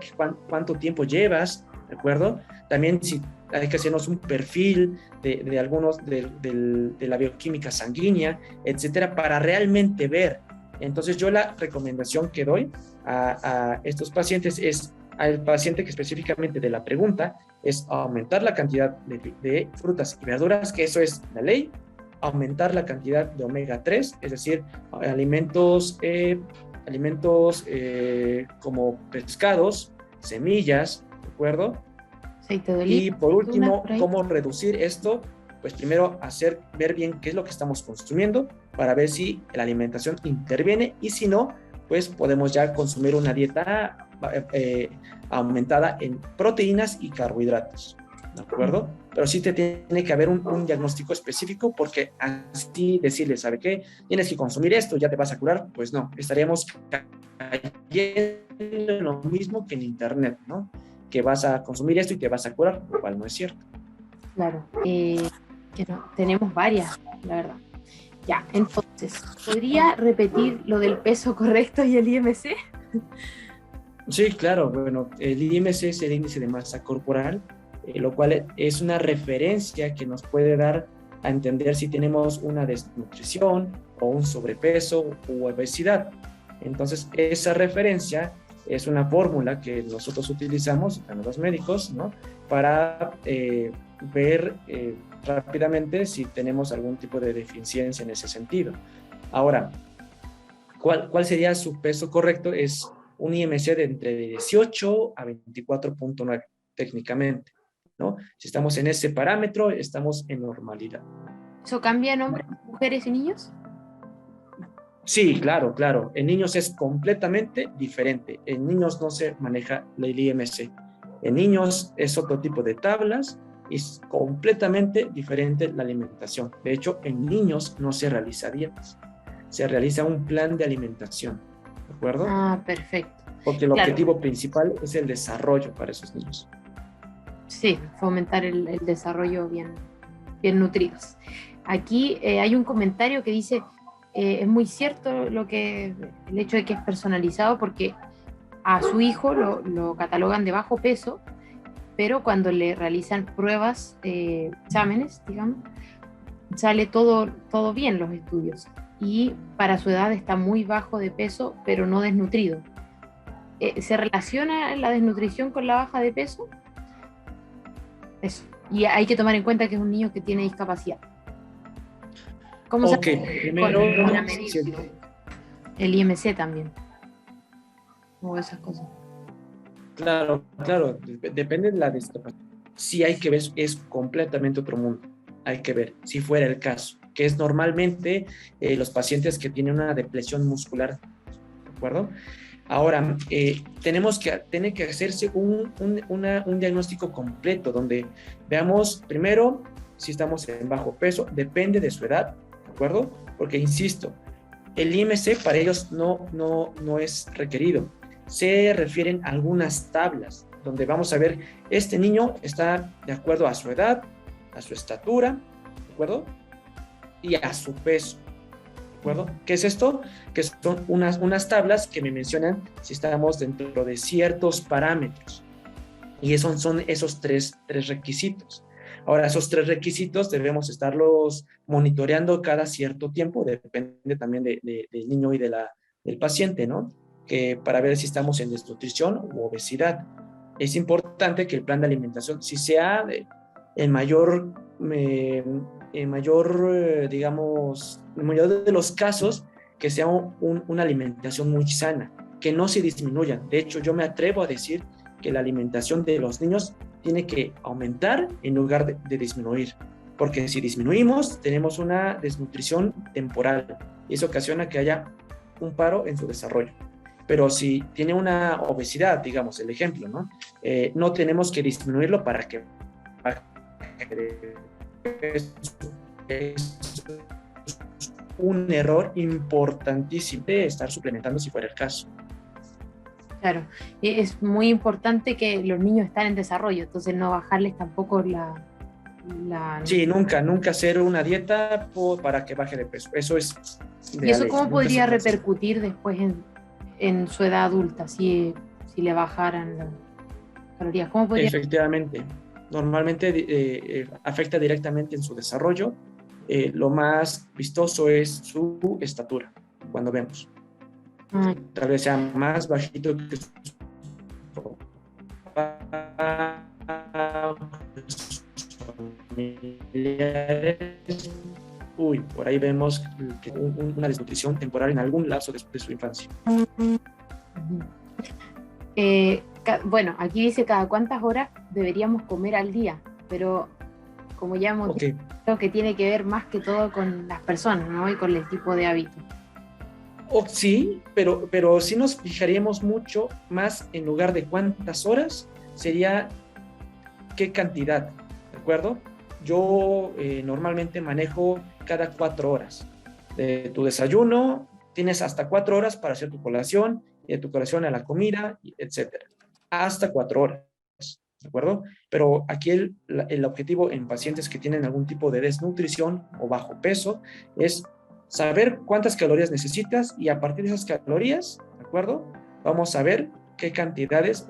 cuánto tiempo llevas, ¿de acuerdo? También si hay que hacernos un perfil de algunos de la bioquímica sanguínea, etcétera, para realmente ver. Entonces yo la recomendación que doy a estos pacientes es, al paciente que específicamente de la pregunta, es aumentar la cantidad de frutas y verduras, que eso es la ley, aumentar la cantidad de omega 3, es decir, alimentos como pescados, semillas, ¿de acuerdo? Aceite de oliva. Y por último, ¿cómo reducir esto? Pues primero ver bien qué es lo que estamos consumiendo para ver si la alimentación interviene, y si no, pues podemos ya consumir una dieta aumentada en proteínas y carbohidratos, ¿de acuerdo? Pero sí tiene que haber un diagnóstico específico, porque así decirle, ¿sabe qué? Tienes que consumir esto, ya te vas a curar. Pues no, estaríamos cayendo en lo mismo que en internet, ¿no? Que vas a consumir esto y te vas a curar, lo cual no es cierto. Claro, que no, tenemos varias, la verdad. Ya, entonces, ¿podría repetir lo del peso correcto y el IMC? Sí, claro. Bueno, el IMC es el índice de masa corporal, lo cual es una referencia que nos puede dar a entender si tenemos una desnutrición o un sobrepeso u obesidad. Entonces, esa referencia es una fórmula que nosotros utilizamos, los médicos, ¿no? Para ver rápidamente si tenemos algún tipo de deficiencia en ese sentido. Ahora, ¿cuál sería su peso correcto? Es un IMC de entre 18 a 24.9 técnicamente, ¿no? Si estamos en ese parámetro, estamos en normalidad. ¿Eso cambia en hombres, mujeres y niños? Sí, claro, claro. En niños es completamente diferente. En niños no se maneja el IMC. En niños es otro tipo de tablas y es completamente diferente la alimentación. De hecho, en niños no se realiza dietas. Se realiza un plan de alimentación, ¿de acuerdo? Ah, perfecto. Porque el objetivo principal es el desarrollo para esos niños. Sí, fomentar el desarrollo bien nutridos. Aquí hay un comentario que dice, es muy cierto el hecho de que es personalizado porque a su hijo lo catalogan de bajo peso, pero cuando le realizan pruebas, exámenes, digamos, sale todo bien los estudios. Y para su edad está muy bajo de peso, pero no desnutrido. ¿Se relaciona la desnutrición con la baja de peso? Eso. Y hay que tomar en cuenta que es un niño que tiene discapacidad. ¿Cómo se Ok, hace primero, para medirlo? El IMC también, o esas cosas. claro, claro, depende de la discapacidad. Sí hay que ver, es completamente otro mundo. Hay que ver, si fuera el caso, que es normalmente los pacientes que tienen una depresión muscular, ¿de acuerdo? Ahora, tiene que hacerse un diagnóstico completo, donde veamos primero si estamos en bajo peso, depende de su edad, ¿de acuerdo? Porque, insisto, el IMC para ellos no es requerido. Se refieren a algunas tablas, donde vamos a ver, este niño está de acuerdo a su edad, a su estatura, ¿de acuerdo? Y a su peso. ¿De acuerdo? ¿Qué es esto? Que son unas tablas que me mencionan si estamos dentro de ciertos parámetros. Y son esos tres requisitos. Ahora, esos tres requisitos debemos estarlos monitoreando cada cierto tiempo, depende también del niño y del paciente, ¿no? Para ver si estamos en desnutrición u obesidad. Es importante que el plan de alimentación, si sea el mayor, digamos, el mayor de los casos, que sea una alimentación muy sana, que no se disminuya. De hecho, yo me atrevo a decir que la alimentación de los niños tiene que aumentar en lugar de disminuir, porque si disminuimos tenemos una desnutrición temporal y eso ocasiona que haya un paro en su desarrollo. Pero si tiene una obesidad, digamos, el ejemplo, ¿no? No tenemos que disminuirlo para que es un error importantísimo de estar suplementando si fuera el caso. Claro, es muy importante que los niños están en desarrollo, entonces no bajarles tampoco la... Sí, nunca hacer una dieta para que baje de peso. Eso es de ¿Y eso ley. cómo Nunca se podría puede hacer. repercutir después en su edad adulta, si le bajaran las calorías? ¿Cómo podría? Efectivamente, normalmente afecta directamente en su desarrollo. Lo más vistoso es su estatura, cuando vemos. Ah, Tal vez sea más bajito que su papá, sus familiares. Uy, por ahí vemos una desnutrición temporal en algún lapso de su infancia. ujú. Bueno, aquí dice cada cuántas horas deberíamos comer al día, pero como ya hemos Ok, dicho, creo que tiene que ver más que todo con las personas, ¿no? Y con el tipo de hábito. sí, pero sí nos fijaríamos mucho más en lugar de cuántas horas, sería qué cantidad, ¿de acuerdo? Yo normalmente manejo cada 4 horas. De tu desayuno, tienes hasta 4 horas para hacer tu colación, y de tu colación a la comida, etcétera. Hasta 4 horas, ¿de acuerdo? Pero aquí el objetivo en pacientes que tienen algún tipo de desnutrición o bajo peso es saber cuántas calorías necesitas y a partir de esas calorías, ¿de acuerdo? Vamos a ver qué cantidades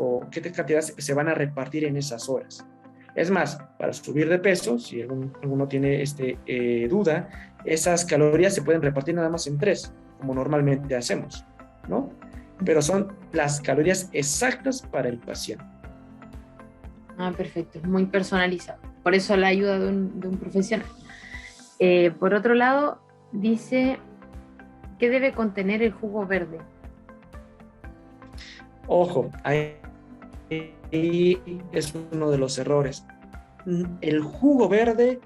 se van a repartir en esas horas. Es más, para subir de peso, si alguno tiene duda, esas calorías se pueden repartir nada más en 3, como normalmente hacemos, ¿no? Pero son las calorías exactas para el paciente. Ah, perfecto, es muy personalizado. Por eso la ayuda de un profesional. Por otro lado, dice, ¿qué debe contener el jugo verde? Ojo, ahí es uno de los errores. El jugo verde,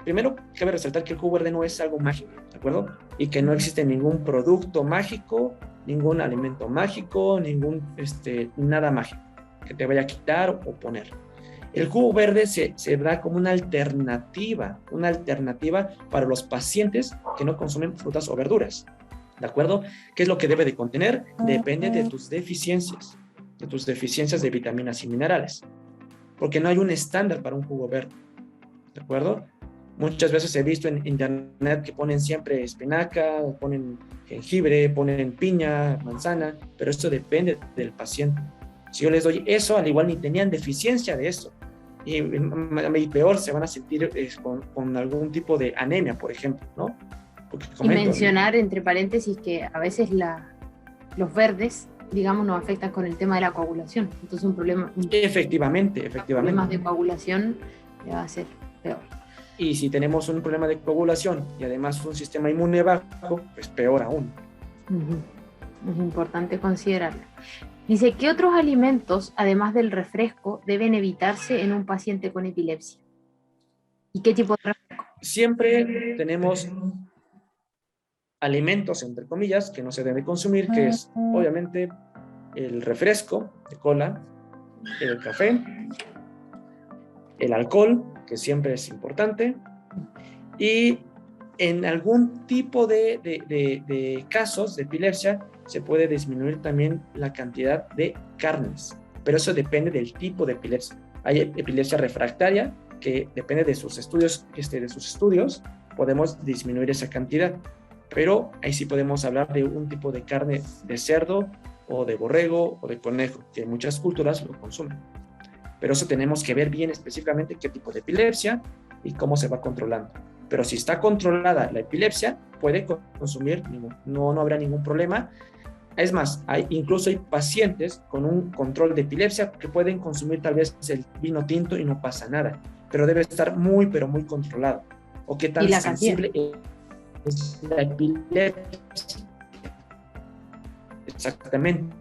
primero cabe resaltar que el jugo verde no es algo mágico, ¿de acuerdo? Y que no existe ningún producto mágico, ningún alimento mágico, nada mágico que te vaya a quitar o poner. El jugo verde se da como una alternativa para los pacientes que no consumen frutas o verduras, ¿de acuerdo? ¿Qué es lo que debe de contener? Depende de tus deficiencias de vitaminas y minerales, porque no hay un estándar para un jugo verde, ¿de acuerdo? Muchas veces he visto en internet que ponen siempre espinaca, ponen jengibre, ponen piña, manzana, pero esto depende del paciente. Si yo les doy eso, al igual ni tenían deficiencia de eso. Y peor, se van a sentir con algún tipo de anemia, por ejemplo, ¿no? Porque y mencionar, entre paréntesis, que a veces los verdes, digamos, nos afectan con el tema de la coagulación. Entonces un problema... Efectivamente. Problemas de coagulación va a ser peor. Y si tenemos un problema de coagulación y además un sistema inmune bajo, pues peor aún. Es importante considerarlo. Dice, ¿qué otros alimentos, además del refresco, deben evitarse en un paciente con epilepsia? ¿Y qué tipo de refresco? Siempre tenemos alimentos, entre comillas, que no se deben consumir, que es obviamente el refresco de cola, el café, el alcohol, que siempre es importante, y en algún tipo de casos de epilepsia se puede disminuir también la cantidad de carnes, pero eso depende del tipo de epilepsia. Hay epilepsia refractaria que depende de sus estudios, podemos disminuir esa cantidad, pero ahí sí podemos hablar de un tipo de carne de cerdo o de borrego o de conejo, que muchas culturas lo consumen. Pero eso tenemos que ver bien específicamente qué tipo de epilepsia y cómo se va controlando. Pero si está controlada la epilepsia, puede consumir, no habrá ningún problema. Es más, incluso hay pacientes con un control de epilepsia que pueden consumir tal vez el vino tinto y no pasa nada, pero debe estar muy, pero muy controlado. O qué tan sensible es la epilepsia. Exactamente.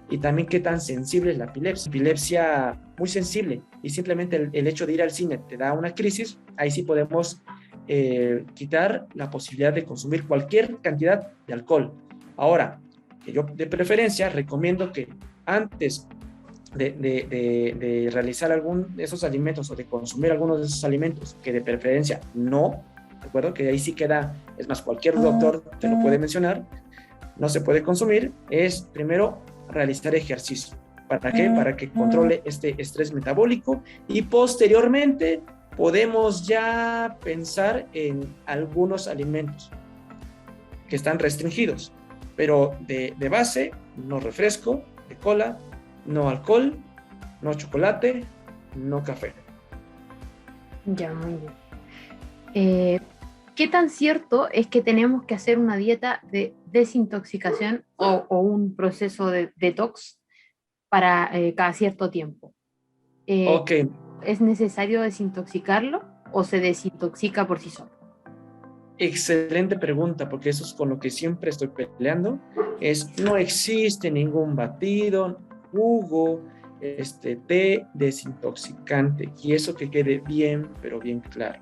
Y también qué tan sensible es la epilepsia. Epilepsia muy sensible y simplemente el hecho de ir al cine te da una crisis, ahí sí podemos quitar la posibilidad de consumir cualquier cantidad de alcohol. Ahora, yo de preferencia recomiendo que antes de realizar algún de esos alimentos o de consumir algunos de esos alimentos, que de preferencia no, ¿de acuerdo? Que ahí sí queda, es más, cualquier doctor te lo puede mencionar, no se puede consumir, es primero realizar ejercicio. ¿Para qué? Para que controle este estrés metabólico y posteriormente podemos ya pensar en algunos alimentos que están restringidos, pero de base, no refresco, de cola, no alcohol, no chocolate, no café. Ya, muy bien. ¿Qué tan cierto es que tenemos que hacer una dieta de desintoxicación o un proceso de detox para cada cierto tiempo? Ok. ¿Es necesario desintoxicarlo o se desintoxica por sí solo? Excelente pregunta, porque eso es con lo que siempre estoy peleando. No existe ningún batido, jugo, té desintoxicante, y eso que quede bien, pero bien claro.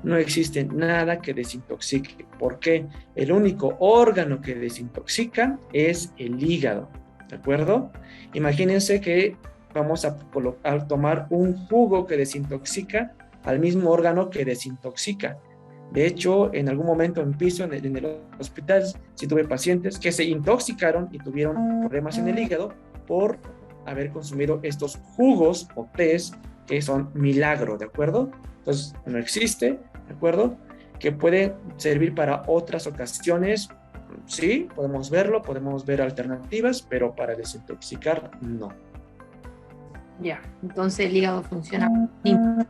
No existe nada que desintoxique. ¿Por qué? El único órgano que desintoxica es el hígado, ¿de acuerdo? Imagínense que vamos a tomar un jugo que desintoxica al mismo órgano que desintoxica. De hecho, en algún momento en el hospital, sí tuve pacientes que se intoxicaron y tuvieron problemas en el hígado por haber consumido estos jugos o tés que son milagro, ¿de acuerdo? Entonces, no existe, ¿de acuerdo? Que puede servir para otras ocasiones, sí, podemos verlo, podemos ver alternativas, pero para desintoxicar, no. Ya, entonces el hígado funciona limpio.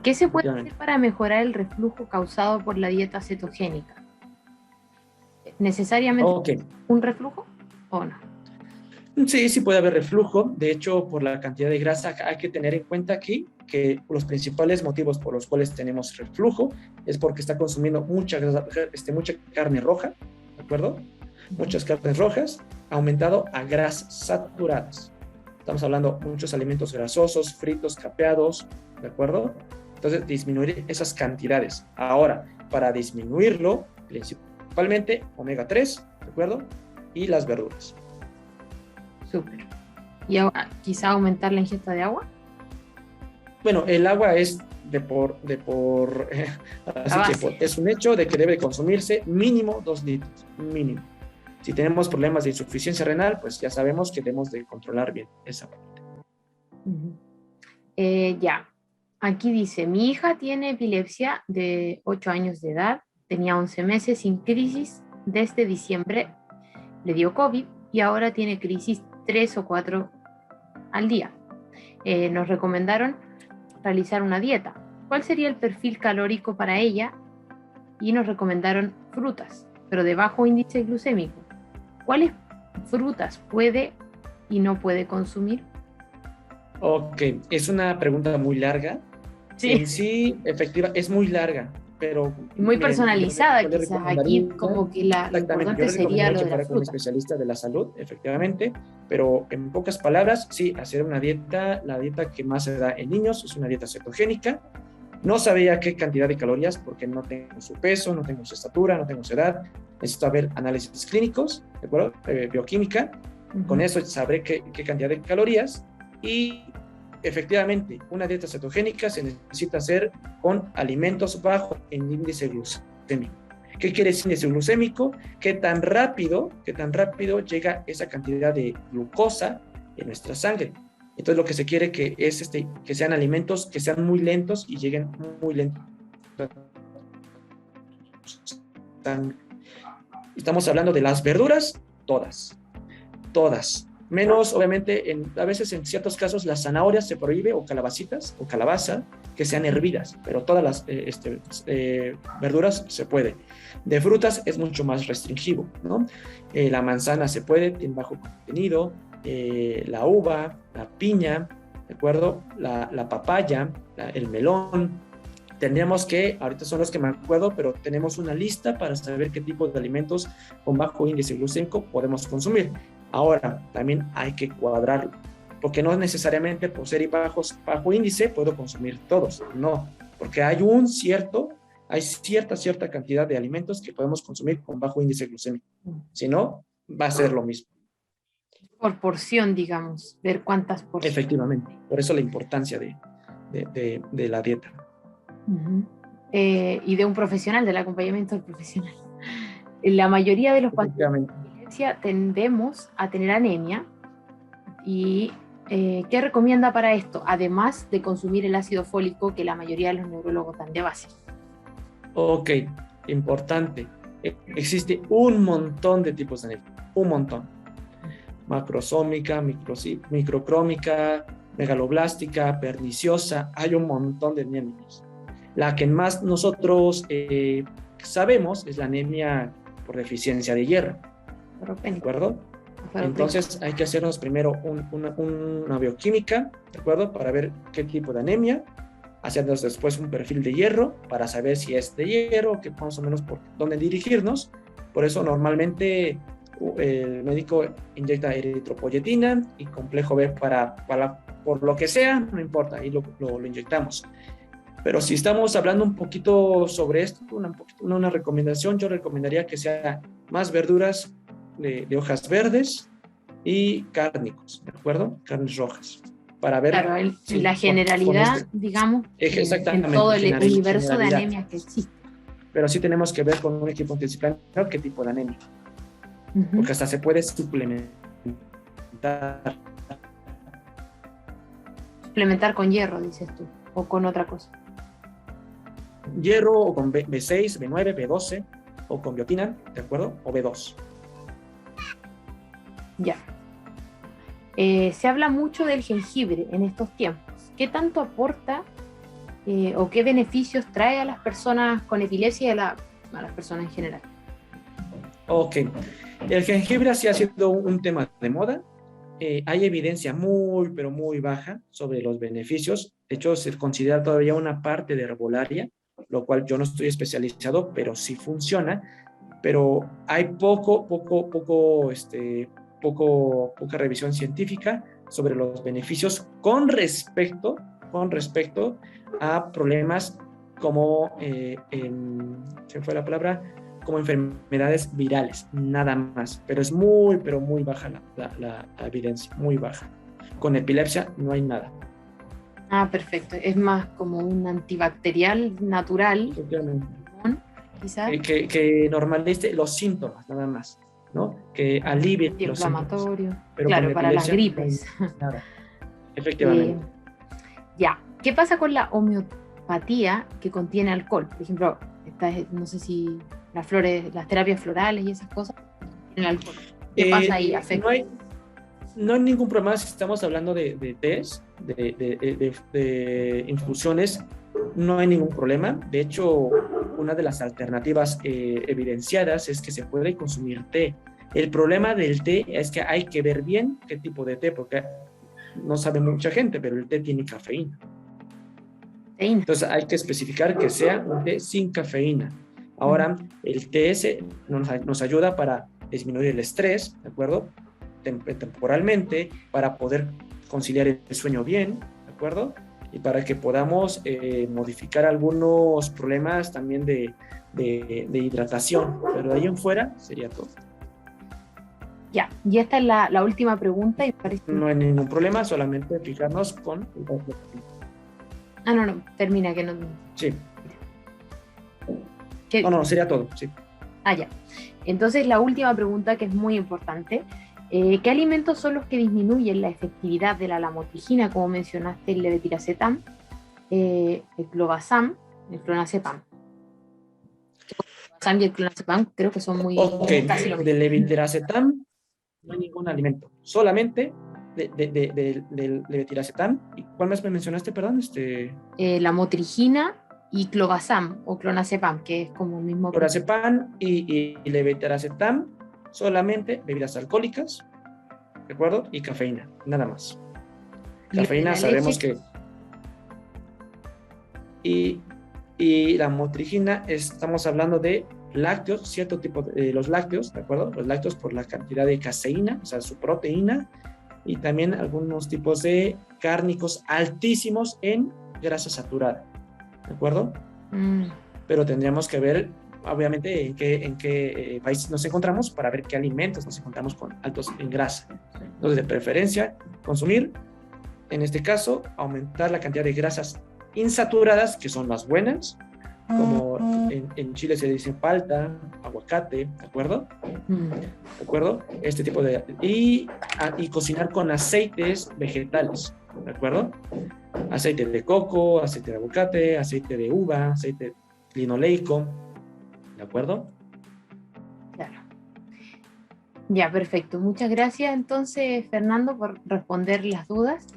¿Qué se puede hacer para mejorar el reflujo causado por la dieta cetogénica? ¿Necesariamente un reflujo o no? Sí puede haber reflujo. De hecho, por la cantidad de grasa, hay que tener en cuenta aquí que los principales motivos por los cuales tenemos reflujo es porque está consumiendo mucha carne roja, ¿de acuerdo? Muchas carnes rojas, aumentado a grasas saturadas. Estamos hablando de muchos alimentos grasosos, fritos, capeados, ¿de acuerdo? Entonces, disminuir esas cantidades. Ahora, para disminuirlo, principalmente omega 3, ¿de acuerdo? Y las verduras. Súper. ¿Y quizá aumentar la ingesta de agua? Bueno, el agua es así que es un hecho de que debe consumirse mínimo 2 litros, mínimo. Si tenemos problemas de insuficiencia renal, pues ya sabemos que debemos de controlar bien esa parte. Ya. Aquí dice, mi hija tiene epilepsia de 8 años de edad, tenía 11 meses sin crisis desde diciembre, le dio COVID y ahora tiene crisis 3 o 4 al día. Nos recomendaron realizar una dieta. ¿Cuál sería el perfil calórico para ella? Y nos recomendaron frutas, pero de bajo índice glucémico. ¿Cuáles frutas puede y no puede consumir? Ok, es una pregunta muy larga. Sí. En sí, efectiva, es muy larga, pero... Muy miren, personalizada, yo le quizás. recomendaría- Aquí como que lo Exactamente, yo importante le sería recomendaría lo que de fuera la con un fruta. especialista de la salud, efectivamente, pero en pocas palabras, sí, hacer una dieta, la dieta que más se da en niños es una dieta cetogénica. No sabía qué cantidad de calorías porque no tengo su peso, no tengo su estatura, no tengo su edad. Necesito ver análisis clínicos, ¿de acuerdo? Bioquímica. Con eso sabré qué cantidad de calorías y efectivamente una dieta cetogénica se necesita hacer con alimentos bajos en índice glucémico. ¿Qué quiere decir índice glucémico? ¿Qué tan rápido llega esa cantidad de glucosa en nuestra sangre? Entonces lo que se quiere que es que sean alimentos que sean muy lentos y lleguen muy lentos. Estamos hablando de las verduras, todas. Menos, obviamente, a veces en ciertos casos las zanahorias se prohíbe, o calabacitas, o calabaza, que sean hervidas, pero todas las verduras se puede. De frutas es mucho más restringido, ¿no? La manzana se puede, tiene bajo contenido, la uva, la piña, ¿de acuerdo? La papaya, el melón. Tendríamos que, ahorita son los que me acuerdo, pero tenemos una lista para saber qué tipo de alimentos con bajo índice glucémico podemos consumir. Ahora, también hay que cuadrarlo, porque no necesariamente por ser bajo índice puedo consumir todos, no, porque hay cierta cantidad de alimentos que podemos consumir con bajo índice glucémico, si no, va a ser lo mismo. Por porción, digamos, ver cuántas porciones. Efectivamente, por eso la importancia de la dieta. Y de un profesional, del acompañamiento del profesional. La mayoría de los pacientes con epilepsia tendemos a tener anemia. ¿Y qué recomienda para esto? Además de consumir el ácido fólico que la mayoría de los neurólogos dan de base. Ok, importante. Existe un montón de tipos de anemia, un montón. Macrosómica, microcrómica, megaloblástica, perniciosa, hay un montón de anemias. La que más nosotros sabemos es la anemia por deficiencia de hierro, ¿de acuerdo? Entonces hay que hacernos primero una bioquímica, ¿de acuerdo? Para ver qué tipo de anemia, hacernos después un perfil de hierro para saber si es de hierro, que más o menos por dónde dirigirnos. Por eso normalmente el médico inyecta eritropoyetina y complejo B por lo que sea, no importa, ahí lo inyectamos. Pero si estamos hablando un poquito sobre esto, una recomendación, yo recomendaría que sea más verduras de hojas verdes y cárnicos, ¿de acuerdo? Carnes rojas. Para ver. Claro, la generalidad, digamos, exactamente, en todo el universo de anemia que existe. Pero sí tenemos que ver con un equipo multidisciplinario qué tipo de anemia. Porque hasta se puede suplementar. Suplementar con hierro, dices tú, o con otra cosa. Hierro o con B6, B9, B12 o con biotina, ¿de acuerdo? O B2. Ya. Se habla mucho del jengibre en estos tiempos. ¿Qué tanto aporta o qué beneficios trae a las personas con epilepsia y a las personas en general? Ok. El jengibre sí ha sido un tema de moda. Hay evidencia muy, pero muy baja sobre los beneficios. De hecho, se considera todavía una parte de herbolaria, lo cual yo no estoy especializado, pero sí funciona. Pero hay poca revisión científica sobre los beneficios con respecto a problemas como, se fue la palabra, como enfermedades virales, nada más. Pero es muy, pero muy baja la evidencia, muy baja. Con epilepsia no hay nada. Ah, perfecto. Es más como un antibacterial natural, quizás. Que normalice los síntomas, nada más, ¿no? Que alivie los síntomas. Pero claro, para las gripes. No nada. Efectivamente. Ya. ¿Qué pasa con la homeopatía que contiene alcohol? Por ejemplo, no sé si las flores, las terapias florales y esas cosas tienen alcohol. ¿Qué pasa ahí? ¿Afecta? No hay ningún problema si estamos hablando de tés, de infusiones, no hay ningún problema. De hecho, una de las alternativas evidenciadas es que se puede consumir té. El problema del té es que hay que ver bien qué tipo de té, porque no sabe mucha gente, pero el té tiene cafeína. Entonces hay que especificar que sea un té sin cafeína. Ahora, el té nos ayuda para disminuir el estrés, ¿de acuerdo? Temporalmente, para poder conciliar el sueño bien, ¿de acuerdo? Y para que podamos modificar algunos problemas también de hidratación. Pero de ahí en fuera sería todo. Ya, y esta es la última pregunta. Y parece... No hay ningún problema, solamente fijarnos con... no, termina que no... Sí. No, sería todo, sí. Ya. Entonces la última pregunta, que es muy importante. ¿Qué alimentos son los que disminuyen la efectividad de la lamotrigina, como mencionaste, el levetiracetam, el clobazam, el clonazepam? El clobazam y el clonazepam creo que son muy... casi lo mismo. Del levetiracetam no hay ningún alimento, solamente del levetiracetam. ¿Y cuál más me mencionaste, perdón? Lamotrigina y clobazam o clonazepam, que es como el mismo... Clonazepam y levetiracetam, solamente bebidas alcohólicas, ¿de acuerdo? Y cafeína, nada más. Cafeína sabemos que... Y la motrigina, estamos hablando de lácteos, cierto tipo de los lácteos, ¿de acuerdo? Los lácteos por la cantidad de caseína, o sea, su proteína, y también algunos tipos de cárnicos altísimos en grasa saturada, ¿de acuerdo? Pero tendríamos que ver, obviamente, en qué país nos encontramos para ver qué alimentos nos encontramos con altos en grasa. Entonces, de preferencia, consumir, en este caso, aumentar la cantidad de grasas insaturadas, que son las buenas, como en Chile se dice palta, aguacate, ¿de acuerdo? ¿De acuerdo? Este tipo de... Y cocinar con aceites vegetales, ¿de acuerdo? Aceite de coco, aceite de aguacate, aceite de uva, aceite linoleico, ¿de acuerdo? Claro. Ya, perfecto. Muchas gracias entonces, Fernando, por responder las dudas.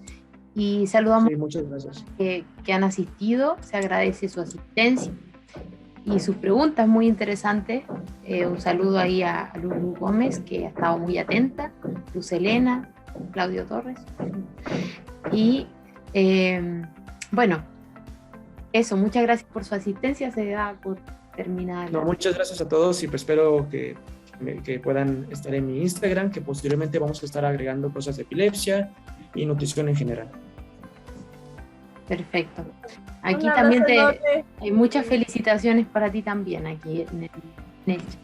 Y saludamos muchas gracias. Que han asistido, se agradece su asistencia y sus preguntas muy interesantes. Un saludo ahí a Lulu Gómez, que ha estado muy atenta, Luz Elena, Claudio Torres. Y bueno, eso, muchas gracias por su asistencia, se da por terminada. No, muchas gracias a todos y pues espero que puedan estar en mi Instagram, que posteriormente vamos a estar agregando cosas de epilepsia y nutrición en general. Perfecto. Aquí también hay muchas felicitaciones para ti también, aquí en el chat.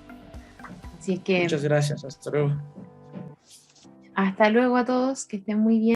Así es que... Muchas gracias, hasta luego. Hasta luego a todos, que estén muy bien.